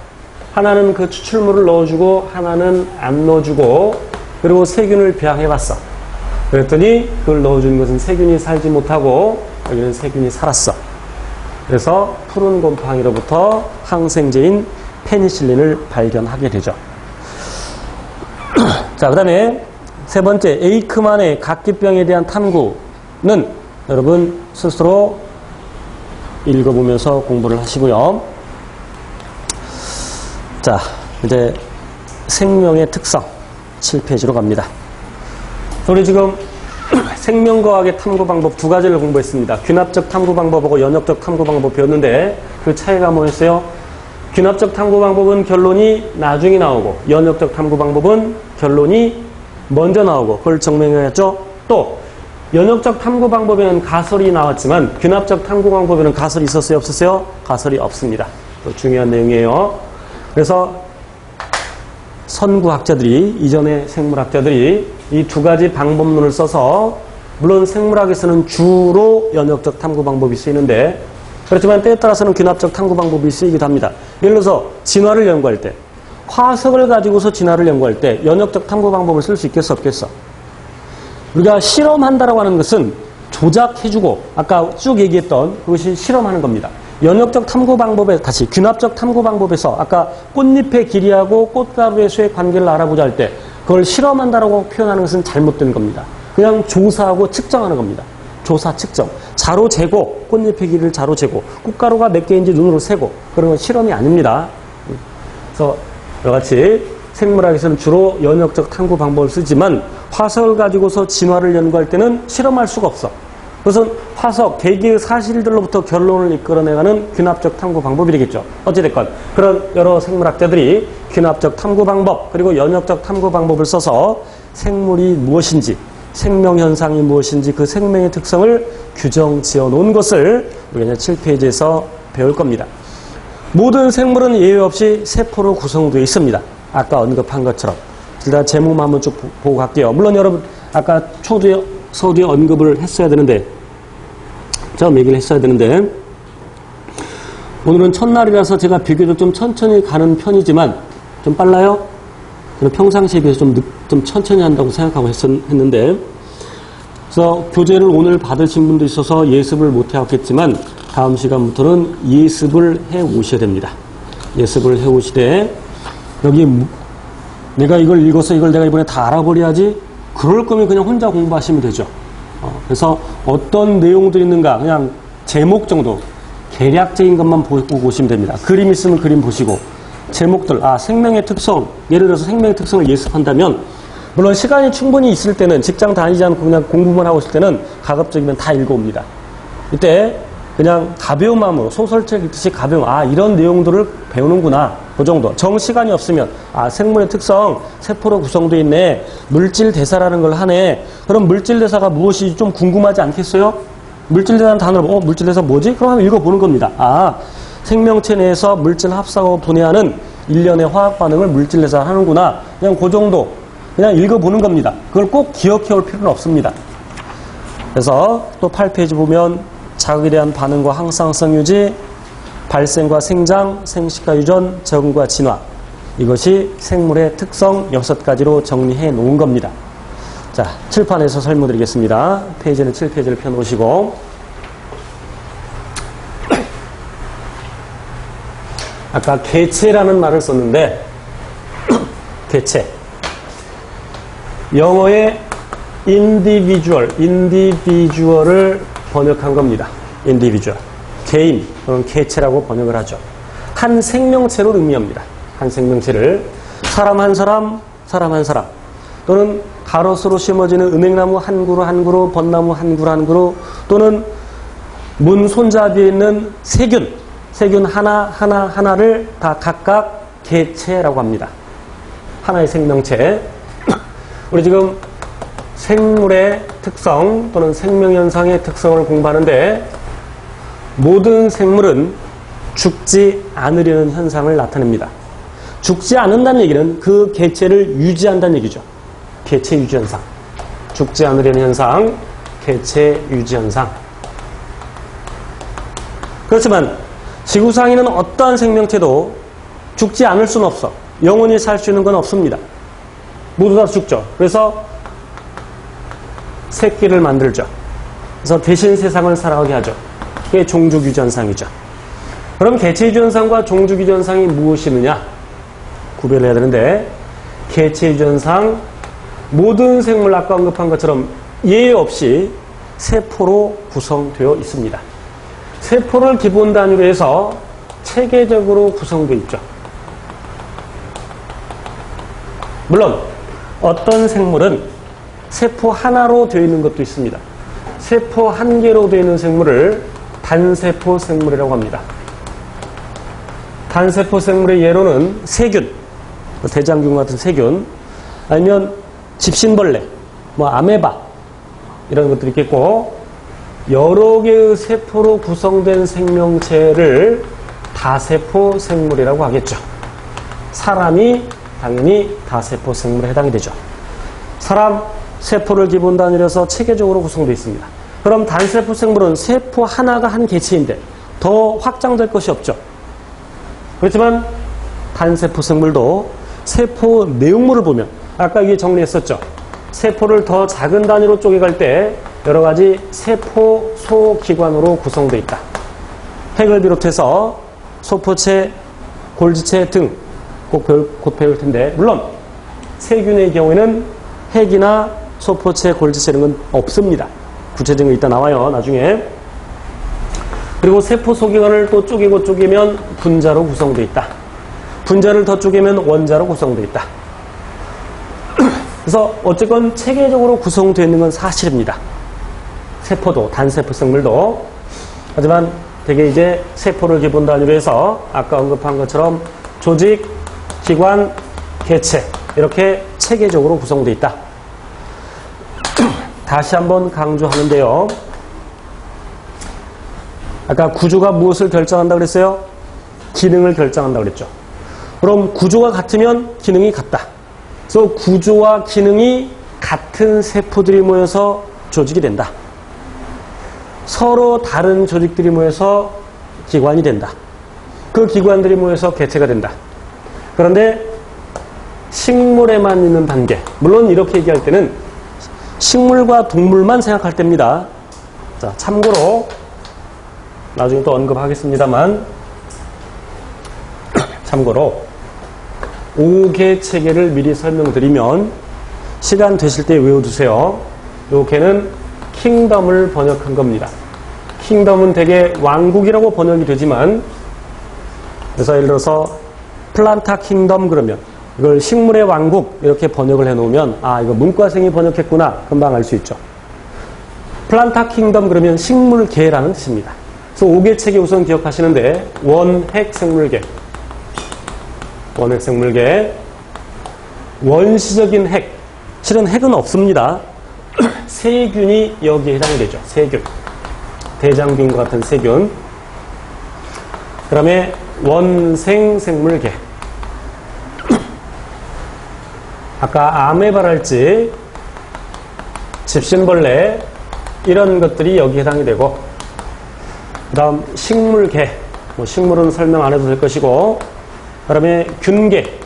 하나는 그 추출물을 넣어주고 하나는 안 넣어주고 그리고 세균을 배양해봤어. 그랬더니 그걸 넣어준 것은 세균이 살지 못하고 여기는 세균이 살았어. 그래서 푸른 곰팡이로부터 항생제인 페니실린을 발견하게 되죠. 자, 그 다음에 세 번째, 에이크만의 각기병에 대한 탐구는 여러분 스스로 읽어보면서 공부를 하시고요. 자, 이제 생명의 특성 7페이지로 갑니다. 우리 지금 생명과학의 탐구 방법 두 가지를 공부했습니다. 균합적 탐구 방법하고 연역적 탐구 방법 배웠는데 그 차이가 뭐였어요? 균합적 탐구 방법은 결론이 나중에 나오고 연역적 탐구 방법은 결론이 먼저 나오고 그걸 증명했죠. 또 연역적 탐구 방법에는 가설이 나왔지만 균합적 탐구 방법에는 가설이 있었어요? 없었어요? 가설이 없습니다. 또 중요한 내용이에요. 그래서 선구학자들이 이전의 생물학자들이 이 두 가지 방법론을 써서 물론 생물학에서는 주로 연역적 탐구 방법이 쓰이는데 그렇지만 때에 따라서는 균합적 탐구 방법이 쓰이기도 합니다. 예를 들어서 진화를 연구할 때 화석을 가지고서 진화를 연구할 때 연역적 탐구 방법을 쓸 수 있겠어 없겠어? 우리가 실험한다라고 하는 것은 조작해주고 아까 쭉 얘기했던 그것이 실험하는 겁니다. 연역적 탐구 방법에 다시 균합적 탐구 방법에서 아까 꽃잎의 길이하고 꽃가루의 수의 관계를 알아보자 할 때 그걸 실험한다라고 표현하는 것은 잘못된 겁니다. 그냥 조사하고 측정하는 겁니다. 조사, 측정. 자로 재고, 꽃잎의 길이를 자로 재고, 꽃가루가 몇 개인지 눈으로 세고, 그런 건 실험이 아닙니다. 그래서 여러 가지 생물학에서는 주로 연역적 탐구 방법을 쓰지만 화석을 가지고서 진화를 연구할 때는 실험할 수가 없어. 그것은 화석, 개개의 사실들로부터 결론을 이끌어내가는 균합적 탐구 방법이 되겠죠. 어찌됐건 그런 여러 생물학자들이 균합적 탐구 방법 그리고 연역적 탐구 방법을 써서 생물이 무엇인지 생명현상이 무엇인지 그 생명의 특성을 규정 지어 놓은 것을 우리가 7페이지에서 배울 겁니다. 모든 생물은 예외 없이 세포로 구성되어 있습니다. 아까 언급한 것처럼. 일단 제목만 한번 쭉 보고 갈게요. 물론 여러분 아까 서두에 언급을 했어야 되는데 처음 얘기를 했어야 되는데 오늘은 첫날이라서 제가 비교적 좀 천천히 가는 편이지만 좀 빨라요? 저는 평상시에 비해서 좀 천천히 한다고 생각하고 했는데 그래서 교재를 오늘 받으신 분도 있어서 예습을 못 해왔겠지만 다음 시간부터는 예습을 해 오셔야 됩니다. 예습을 해 오시되 여기 내가 이걸 읽어서 이걸 내가 이번에 다 알아버려야지 그럴 거면 그냥 혼자 공부하시면 되죠. 그래서 어떤 내용들이 있는가 그냥 제목 정도 개략적인 것만 보고 오시면 됩니다. 그림 있으면 그림 보시고 제목들 생명의 특성 예를 들어서 생명의 특성을 예습한다면 물론 시간이 충분히 있을 때는 직장 다니지 않고 그냥 공부만 하고 있을 때는 가급적이면 다 읽어옵니다. 이때 그냥 가벼운 마음으로 소설책 읽듯이 가벼운 이런 내용들을 배우는구나 그 정도. 정 시간이 없으면 생물의 특성 세포로 구성되어 있네. 물질 대사라는 걸 하네. 그럼 물질 대사가 무엇이 좀 궁금하지 않겠어요? 물질 대사는 단어로 물질 대사 뭐지? 그럼 한번 읽어보는 겁니다. 생명체 내에서 물질 합성하고 분해하는 일련의 화학 반응을 물질 대사를 하는구나. 그냥 그 정도 그냥 읽어보는 겁니다. 그걸 꼭 기억해 올 필요는 없습니다. 그래서 또 8페이지 보면 자극에 대한 반응과 항상성 유지, 발생과 생장, 생식과 유전, 적응과 진화. 이것이 생물의 특성 6가지로 정리해 놓은 겁니다. 자, 칠판에서 설명드리겠습니다. 페이지는 7페이지를 펴놓으시고. 아까 개체라는 말을 썼는데, 개체. 영어의 individual을 번역한 겁니다. individual. 개인 또는 개체라고 번역을 하죠. 한 생명체로 의미합니다. 한 생명체를 사람 한 사람, 사람 한 사람 또는 가로수로 심어지는 은행나무 한 그루 한 그루, 벚나무 한 그루 한 그루 또는 문 손잡이에 있는 세균 하나를 다 각각 개체라고 합니다. 하나의 생명체. 우리 지금 생물의 특성 또는 생명현상의 특성을 공부하는데 모든 생물은 죽지 않으려는 현상을 나타냅니다. 죽지 않는다는 얘기는 그 개체를 유지한다는 얘기죠. 개체 유지 현상. 죽지 않으려는 현상, 개체 유지 현상. 그렇지만 지구상에 있는 어떠한 생명체도 죽지 않을 수는 없어. 영원히 살 수 있는 건 없습니다. 모두 다 죽죠. 그래서 새끼를 만들죠. 그래서 대신 세상을 살아가게 하죠. 그게 종족유지 현상이죠. 그럼 개체유지 현상과 종족유지 현상이 무엇이느냐? 구별을 해야 되는데 개체유지 현상, 모든 생물 아까 언급한 것처럼 예외 없이 세포로 구성되어 있습니다. 세포를 기본 단위로 해서 체계적으로 구성되어 있죠. 물론 어떤 생물은 세포 하나로 되어 있는 것도 있습니다. 세포 한 개로 되어 있는 생물을 단세포 생물이라고 합니다. 단세포 생물의 예로는 세균, 대장균 같은 세균, 아니면 집신벌레, 아메바 이런 것들이 있겠고, 여러 개의 세포로 구성된 생명체를 다세포 생물이라고 하겠죠. 사람이 당연히 다세포 생물에 해당이 되죠. 사람 세포를 기본 단위로 해서 체계적으로 구성되어 있습니다. 그럼 단세포 생물은 세포 하나가 한 개체인데 더 확장될 것이 없죠. 그렇지만 단세포 생물도 세포 내용물을 보면 아까 위에 정리했었죠. 세포를 더 작은 단위로 쪼개갈 때 여러 가지 세포 소기관으로 구성되어 있다. 핵을 비롯해서 소포체, 골지체 등 곧 배울 텐데, 물론 세균의 경우에는 핵이나 소포체, 골지체 이런 건 없습니다. 구체적인 거 이따 나와요, 나중에. 그리고 세포 소기관을 또 쪼개면 분자로 구성되어 있다. 분자를 더 쪼개면 원자로 구성되어 있다. 그래서 어쨌건 체계적으로 구성되어 있는 건 사실입니다. 세포도, 단세포 생물도. 하지만 되게 이제 세포를 기본 단위로 해서 아까 언급한 것처럼 조직, 기관, 개체 이렇게 체계적으로 구성되어 있다. 다시 한번 강조하는데요. 아까 구조가 무엇을 결정한다고 그랬어요? 기능을 결정한다고 그랬죠. 그럼 구조가 같으면 기능이 같다. 그래서 구조와 기능이 같은 세포들이 모여서 조직이 된다. 서로 다른 조직들이 모여서 기관이 된다. 그 기관들이 모여서 개체가 된다. 그런데 식물에만 있는 단계, 물론 이렇게 얘기할 때는 식물과 동물만 생각할 때입니다. 자, 참고로 나중에 또 언급하겠습니다만, 참고로 5개 체계를 미리 설명드리면 시간 되실 때 외워두세요. 요 개는 킹덤을 번역한 겁니다. 킹덤은 되게 왕국이라고 번역이 되지만, 그래서 예를 들어서 플란타 킹덤 그러면 이걸 식물의 왕국 이렇게 번역을 해놓으면 이거 문과생이 번역했구나 금방 알 수 있죠. 플란타 킹덤 그러면 식물계라는 뜻입니다. 그래서 5개 체계 우선 기억하시는데, 원핵생물계, 원핵생물계, 원시적인 핵, 실은 핵은 없습니다. 세균이 여기에 해당이 되죠. 세균, 대장균과 같은 세균. 그 다음에 원생생물계, 아까 아메바랄지 집신벌레 이런 것들이 여기에 해당이 되고, 그 다음 식물계, 뭐 식물은 설명 안 해도 될 것이고, 그 다음에 균계,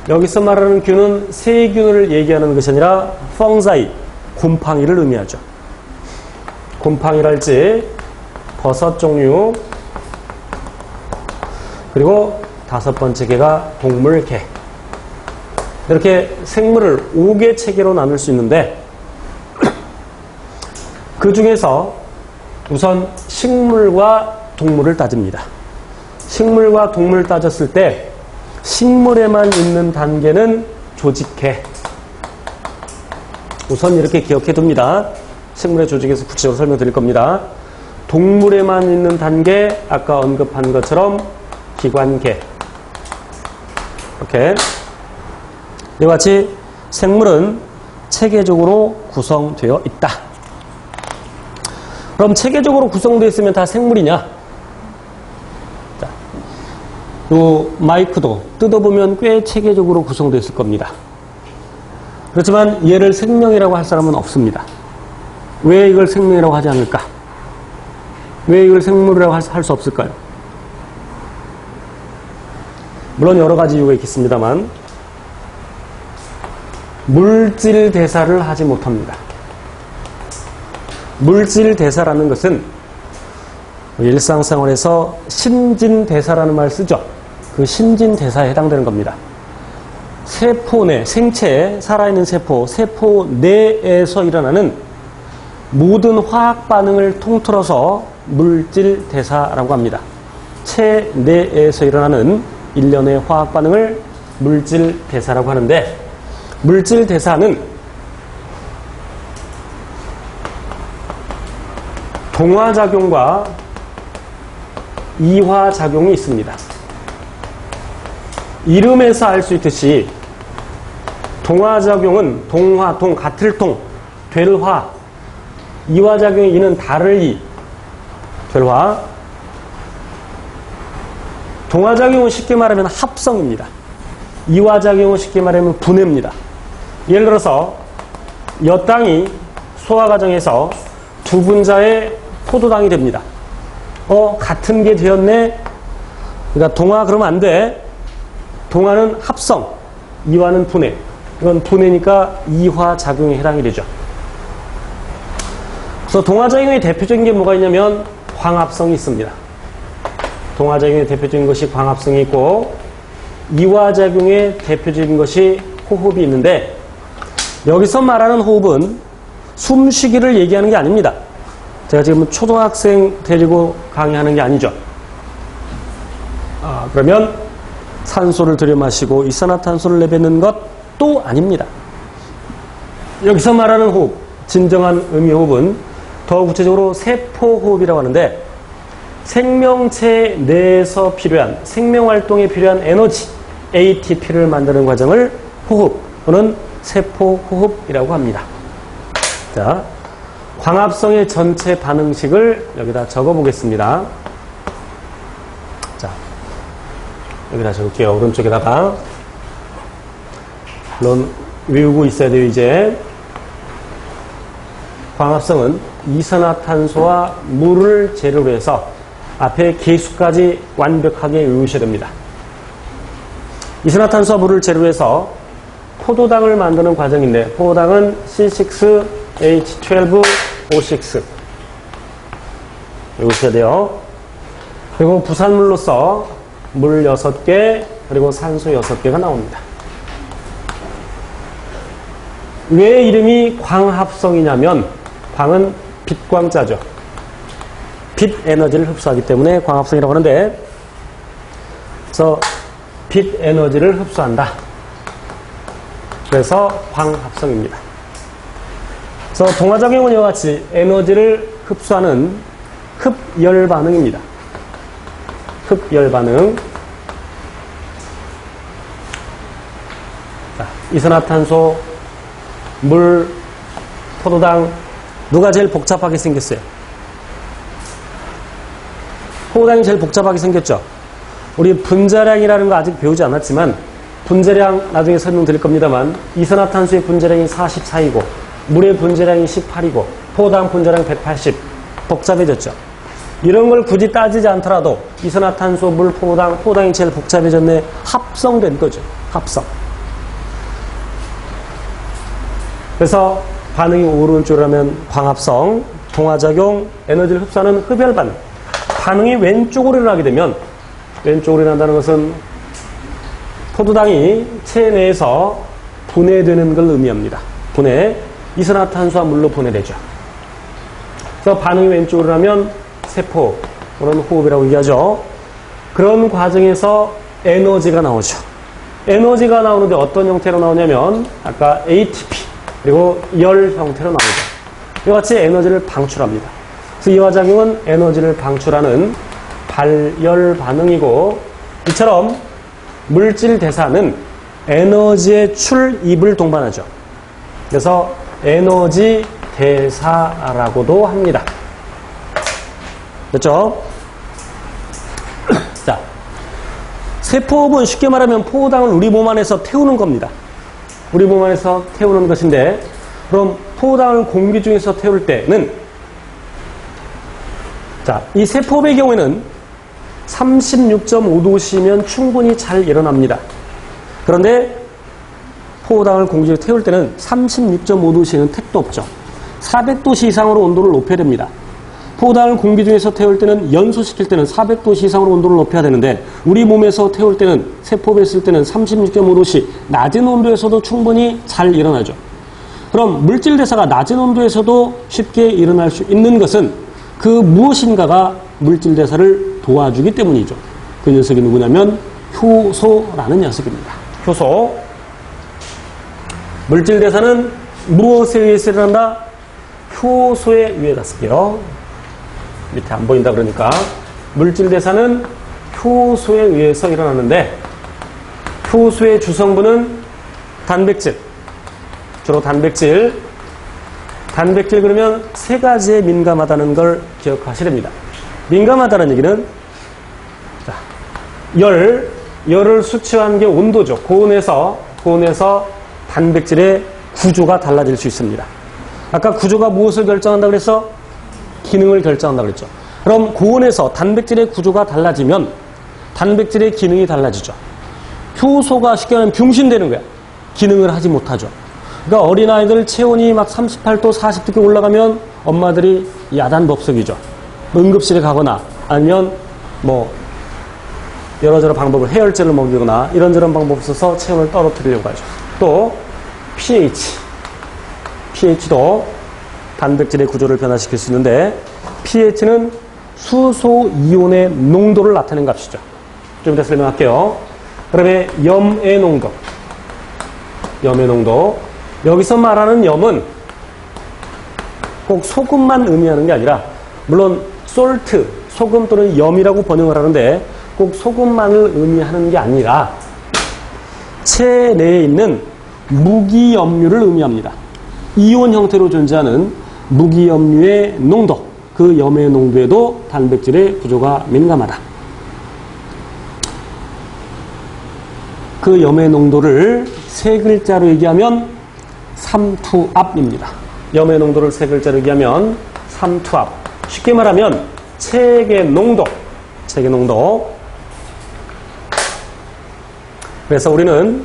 여기서 말하는 균은 세균을 얘기하는 것이 아니라 펑자이, 곰팡이를 의미하죠. 곰팡이랄지 버섯 종류, 그리고 5번째 개가 동물계. 이렇게 생물을 5개 체계로 나눌 수 있는데 그 중에서 우선 식물과 동물을 따집니다. 식물과 동물을 따졌을 때 식물에만 있는 단계는 조직계. 우선 이렇게 기억해 둡니다. 식물의 조직에서 구체적으로 설명드릴 겁니다. 동물에만 있는 단계, 아까 언급한 것처럼 기관계. 이렇게. 이와 같이 생물은 체계적으로 구성되어 있다. 그럼 체계적으로 구성되어 있으면 다 생물이냐? 자, 요 마이크도 뜯어보면 꽤 체계적으로 구성되어 있을 겁니다. 그렇지만 얘를 생명이라고 할 사람은 없습니다. 왜 이걸 생명이라고 하지 않을까? 왜 이걸 생물이라고 할 수 없을까요? 물론 여러 가지 이유가 있겠습니다만 물질 대사를 하지 못합니다. 물질 대사라는 것은 일상생활에서 신진대사라는 말을 쓰죠. 그 신진대사에 해당되는 겁니다. 세포 내, 생체에 살아있는 세포 내에서 일어나는 모든 화학 반응을 통틀어서 물질 대사라고 합니다. 체내에서 일어나는 일련의 화학 반응을 물질 대사라고 하는데, 물질 대사는 동화작용과 이화작용이 있습니다. 이름에서 알 수 있듯이 동화작용은 동화, 같을 동, 될 화, 이화작용의 이는 다를 이, 될 화. 동화작용은 쉽게 말하면 합성입니다. 이화작용은 쉽게 말하면 분해입니다. 예를 들어서 엿당이 소화 과정에서 두 분자의 포도당이 됩니다. 같은 게 되었네. 그러니까 동화 그러면 안 돼. 동화는 합성, 이화는 분해. 이건 분해니까 이화작용에 해당이 되죠. 그래서 동화작용의 대표적인 게 뭐가 있냐면 광합성이 있습니다. 동화작용의 대표적인 것이 광합성이 있고, 이화작용의 대표적인 것이 호흡이 있는데, 여기서 말하는 호흡은 숨쉬기를 얘기하는 게 아닙니다. 제가 지금 초등학생 데리고 강의하는 게 아니죠. 그러면 산소를 들여 마시고 이산화탄소를 내뱉는 것도 아닙니다. 여기서 말하는 호흡, 진정한 의미 호흡은 더 구체적으로 세포호흡이라고 하는데, 생명체 내에서 필요한, 생명활동에 필요한 에너지, ATP를 만드는 과정을 호흡 또는 세포호흡이라고 합니다. 자, 광합성의 전체 반응식을 여기다 적어 보겠습니다. 자, 여기다 적을게요. 오른쪽에다가. 물론 외우고 있어야 돼요. 이제 광합성은 이산화탄소와 물을 재료로 해서 앞에 계수까지 완벽하게 외우셔야 됩니다. 이산화탄소와 물을 재료로 해서 포도당을 만드는 과정인데, 포도당은 C6H12O6 외우셔야 돼요. 그리고 부산물로서 물 6개, 그리고 산소 6개가 나옵니다. 왜 이름이 광합성이냐면, 광은 빛광자죠. 빛 에너지를 흡수하기 때문에 광합성이라고 하는데, 그래서 빛 에너지를 흡수한다. 그래서 광합성입니다. 그래서 동화작용은 이와 같이 에너지를 흡수하는 흡열 반응입니다. 흡열 반응. 자, 이산화탄소, 물, 포도당, 누가 제일 복잡하게 생겼어요? 포도당이 제일 복잡하게 생겼죠? 우리 분자량이라는 거 아직 배우지 않았지만, 분자량 나중에 설명드릴 겁니다만, 이산화탄소의 분자량이 44이고 물의 분자량이 18이고 포도당 분자량 180. 복잡해졌죠? 이런 걸 굳이 따지지 않더라도 이산화탄소, 물, 포도당이 제일 복잡해졌네. 합성된 거죠. 합성. 그래서 반응이 오른쪽이라면 광합성, 동화작용, 에너지를 흡수하는 흡열 반응. 반응이 왼쪽으로 일어나게 되면, 왼쪽으로 일어난다는 것은 포도당이 체내에서 분해되는 걸 의미합니다. 분해. 이산화탄소와 물로 분해되죠. 그래서 반응이 왼쪽으로 일어나면 세포, 그런 호흡이라고 얘기하죠. 그런 과정에서 에너지가 나오죠. 에너지가 나오는데 어떤 형태로 나오냐면 아까 ATP 그리고 열 형태로 나오죠. 이와 같이 에너지를 방출합니다. 그래서 이화작용은 에너지를 방출하는 발열 반응이고, 이처럼 물질 대사는 에너지의 출입을 동반하죠. 그래서 에너지 대사라고도 합니다. 됐죠? 자, 세포호흡은 쉽게 말하면 포도당을 우리 몸 안에서 태우는 겁니다. 우리 몸 안에서 태우는 것인데, 그럼 포도당을 공기 중에서 태울 때는, 자, 이 세포호흡의 경우에는 36.5도씨면 충분히 잘 일어납니다. 그런데 포도당을 공기에 태울 때는 36.5도씨는 택도 없죠. 400도씨 이상으로 온도를 높여야 됩니다. 포도당을 공기 중에서 태울 때는, 연소시킬 때는 400도씨 이상으로 온도를 높여야 되는데, 우리 몸에서 태울 때는, 세포에 있을 때는 36.5도씨, 낮은 온도에서도 충분히 잘 일어나죠. 그럼 물질 대사가 낮은 온도에서도 쉽게 일어날 수 있는 것은 그 무엇인가가 물질 대사를 도와주기 때문이죠. 그 녀석이 누구냐면 효소라는 녀석입니다. 효소. 물질 대사는 무엇에 의해서 일어난다? 효소에 의해서 쓸게요. 밑에 안 보인다 그러니까. 물질 대사는 효소에 의해서 일어나는데, 효소의 주성분은 단백질. 주로 단백질. 단백질 그러면 세 가지에 민감하다는 걸 기억하셔야 됩니다. 민감하다는 얘기는, 자, 열을 수치화한 게 온도죠. 고온에서 단백질의 구조가 달라질 수 있습니다. 아까 구조가 무엇을 결정한다 그랬어? 기능을 결정한다 그랬죠. 그럼 고온에서 단백질의 구조가 달라지면 단백질의 기능이 달라지죠. 효소가 쉽게 말하면 병신되는 거야. 기능을 하지 못하죠. 그러니까 어린아이들 체온이 막 38도, 40도께 올라가면 엄마들이 야단법석이죠. 응급실에 가거나 아니면 뭐 여러저러 방법을, 해열제를 먹이거나 이런저런 방법을 써서 체온을 떨어뜨리려고 하죠. 또 pH도 단백질의 구조를 변화시킬 수 있는데, pH는 수소 이온의 농도를 나타내는 값이죠. 좀 이따 설명할게요. 그다음에 염의 농도. 여기서 말하는 염은 꼭 소금만 의미하는 게 아니라, 물론 솔트, 소금 또는 염이라고 번역을 하는데 꼭 소금만을 의미하는 게 아니라 체내에 있는 무기염류를 의미합니다. 이온 형태로 존재하는 무기염류의 농도, 그 염의 농도에도 단백질의 구조가 민감하다. 그 염의 농도를 세 글자로 얘기하면 삼투압입니다. 염의 농도를 세 글자로 얘기하면 삼투압. 쉽게 말하면 체액의 농도. 그래서 우리는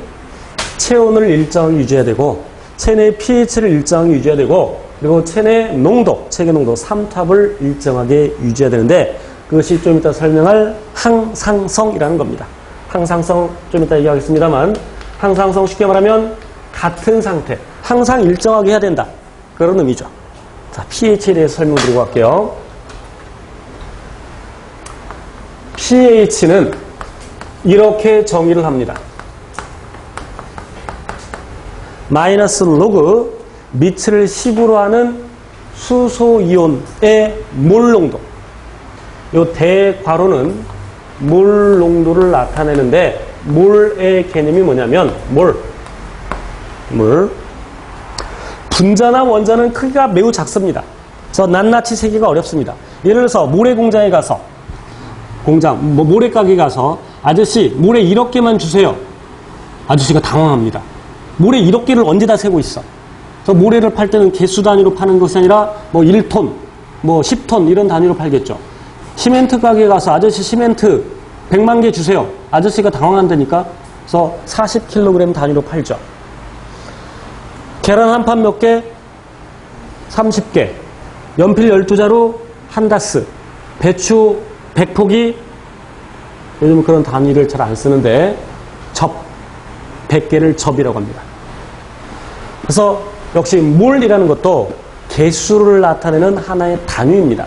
체온을 일정하게 유지해야 되고, 체내 pH를 일정하게 유지해야 되고, 그리고 체내 농도, 체계 농도, 삼투압을 일정하게 유지해야 되는데, 그것이 좀 이따 설명할 항상성이라는 겁니다. 항상성 좀 이따 얘기하겠습니다만, 항상성 쉽게 말하면 같은 상태, 항상 일정하게 해야 된다. 그런 의미죠. 자, pH에 대해서 설명드리고 갈게요. pH는 이렇게 정의를 합니다. 마이너스 로그 미츠를 10으로 하는 수소이온의 몰 농도. 요 대괄호는 몰 농도를 나타내는데, 몰의 개념이 뭐냐면 몰. 분자나 원자는 크기가 매우 작습니다. 그래서 낱낱이 세기가 어렵습니다. 예를 들어서 모래 공장에 가서, 모래 가게 가서 아저씨 모래 1억 개만 주세요. 아저씨가 당황합니다. 모래 1억 개를 언제 다 세고 있어. 그래서 모래를 팔 때는 개수 단위로 파는 것이 아니라 뭐 1톤, 뭐 10톤 이런 단위로 팔겠죠. 시멘트 가게에 가서 아저씨 시멘트 100만 개 주세요. 아저씨가 당황한다니까. 그래서 40kg 단위로 팔죠. 계란 한 판 몇 개? 30개. 연필 12자루 한 다스. 배추 100포기. 요즘 그런 단위를 잘 안 쓰는데 접. 100개를 접이라고 합니다. 그래서 역시 몰이라는 것도 개수를 나타내는 하나의 단위입니다.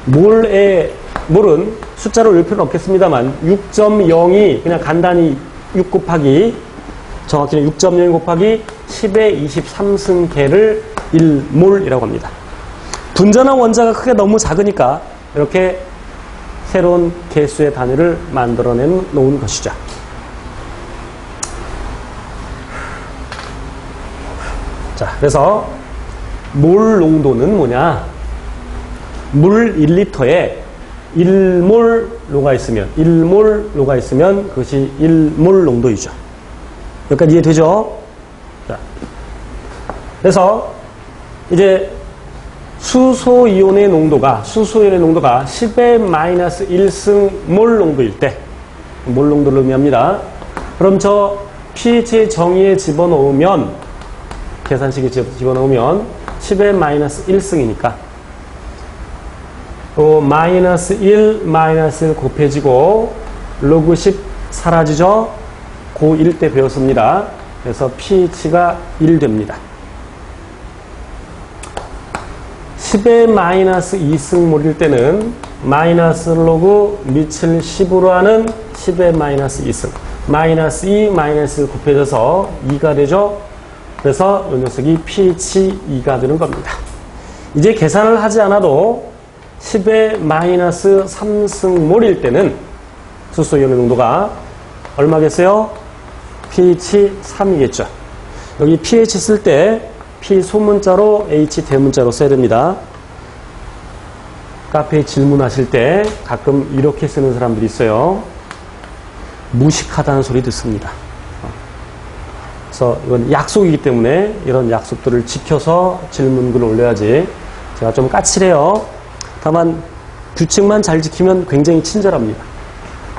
몰은 숫자로 외울 필요는 없겠습니다만 6.0이 그냥 간단히 6 곱하기 정확히는 6.0 곱하기 10의 23승계를 1몰이라고 합니다. 분자나 원자가 크게 너무 작으니까 이렇게 새로운 개수의 단위를 만들어 놓은 것이죠. 자, 그래서 몰 농도는 뭐냐? 물 1리터에 1몰로가 있으면 그것이 1몰 농도이죠. 여기까지 이해되죠? 자, 그래서 이제 수소이온의 농도가 10의 마이너스 1승 몰 농도일 때, 몰 농도를 의미합니다. 그럼 저 pH 정의에 집어넣으면, 계산식에 집어넣으면 10의 마이너스 1승이니까 또 마이너스 1 곱해지고 로그 10 사라지죠. 고1 때 배웠습니다. 그래서 pH가 1 됩니다. 10의 마이너스 2승몰일 때는 마이너스 로그 밑을 10으로 하는 10의 마이너스 2승. 마이너스 2, 마이너스 1 곱해져서 2가 되죠. 그래서 이 녀석이 pH 2가 되는 겁니다. 이제 계산을 하지 않아도 10의 마이너스 3승몰일 때는 수소이온의 농도가 얼마겠어요? pH 3이겠죠. 여기 pH 쓸 때 P 소문자로 H 대문자로 써야 됩니다. 카페에 질문하실 때 가끔 이렇게 쓰는 사람들이 있어요. 무식하다는 소리 듣습니다. 그래서 이건 약속이기 때문에 이런 약속들을 지켜서 질문글을 올려야지. 제가 좀 까칠해요. 다만 규칙만 잘 지키면 굉장히 친절합니다.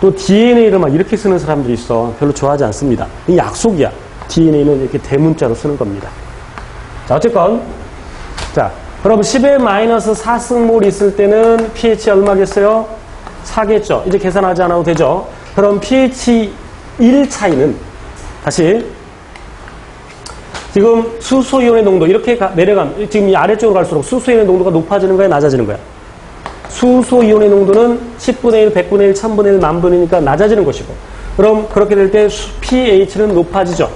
또 DNA를 막 이렇게 쓰는 사람들이 있어. 별로 좋아하지 않습니다. 이 약속이야. DNA는 이렇게 대문자로 쓰는 겁니다. 자, 어쨌건 자, 그럼 10의 마이너스 4승몰 있을 때는 pH 얼마겠어요? 4겠죠. 이제 계산하지 않아도 되죠. 그럼 pH 1 차이는 다시 지금 수소이온의 농도 이렇게 내려가면 지금 이 아래쪽으로 갈수록 수소이온의 농도가 높아지는 거야, 낮아지는 거야? 수소이온의 농도는 10분의 1, 100분의 1, 1000분의 1, 만분이니까 낮아지는 것이고, 그럼 그렇게 될 때 pH는 높아지죠.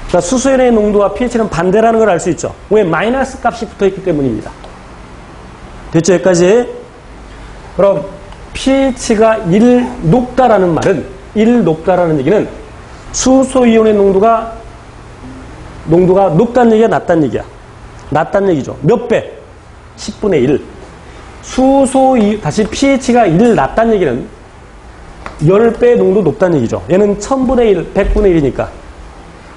그러니까 수소이온의 농도와 pH는 반대라는 걸 알 수 있죠. 왜? 마이너스 값이 붙어있기 때문입니다. 됐죠? 여기까지? 그럼 pH가 1 높다라는 말은, 1 높다라는 얘기는 수소이온의 농도가 높다는 얘기야, 낮다는 얘기야? 낮다는 얘기죠. 몇 배? 10분의 1. 다시 pH가 1 낮다는 얘기는 10배 농도 높다는 얘기죠. 얘는 1000분의 1, 100분의 1이니까.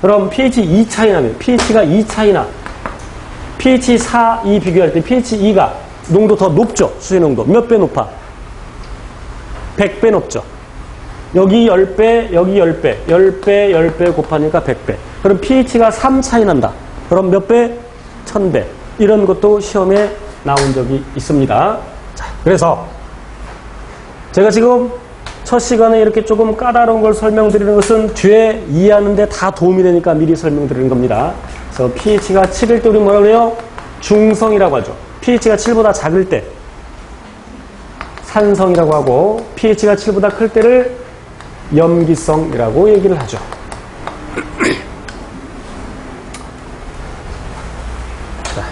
그럼 pH 2 차이 나면, pH가 2 차이 나. pH 4, 2 비교할 때 pH 2가 농도 더 높죠. 수의 농도. 몇 배 높아? 100배 높죠. 여기 10배, 여기 10배. 10배, 10배 곱하니까 100배. 그럼 pH가 3 차이 난다. 그럼 몇 배? 1000배. 이런 것도 시험에 나온 적이 있습니다. 자, 그래서 제가 지금 첫 시간에 이렇게 조금 까다로운 걸 설명드리는 것은 뒤에 이해하는데 다 도움이 되니까 미리 설명드리는 겁니다. 그래서 pH가 7일 때 우리 뭐라 그래요? 중성이라고 하죠. pH가 7보다 작을 때 산성이라고 하고, pH가 7보다 클 때를 염기성이라고 얘기를 하죠. 자,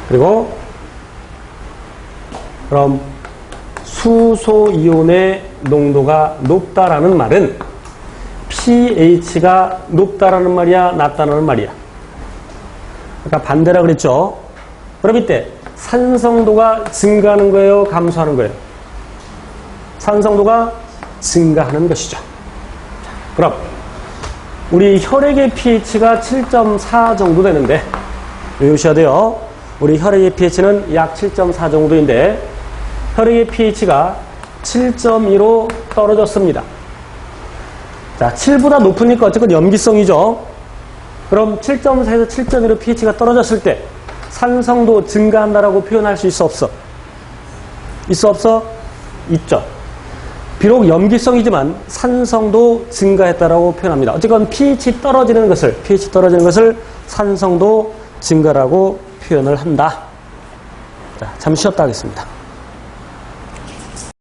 그리고 그럼 수소이온의 농도가 높다라는 말은 pH가 높다라는 말이야, 낮다라는 말이야? 그러니까 반대라 그랬죠. 그럼 이때 산성도가 증가하는 거예요, 감소하는 거예요? 산성도가 증가하는 것이죠. 그럼 우리 혈액의 pH가 7.4 정도 되는데, 외우셔야 돼요. 우리 혈액의 pH는 약 7.4 정도인데 혈액의 pH가 7.2로 떨어졌습니다. 자, 7보다 높으니까 어쨌든 염기성이죠. 그럼 7.4에서 7.2로 pH가 떨어졌을 때 산성도 증가한다라고 표현할 수 있어, 없어? 있어, 없어? 있죠. 비록 염기성이지만 산성도 증가했다라고 표현합니다. 어쨌건 pH 떨어지는 것을 산성도 증가라고 표현을 한다. 자, 잠시 쉬었다 하겠습니다.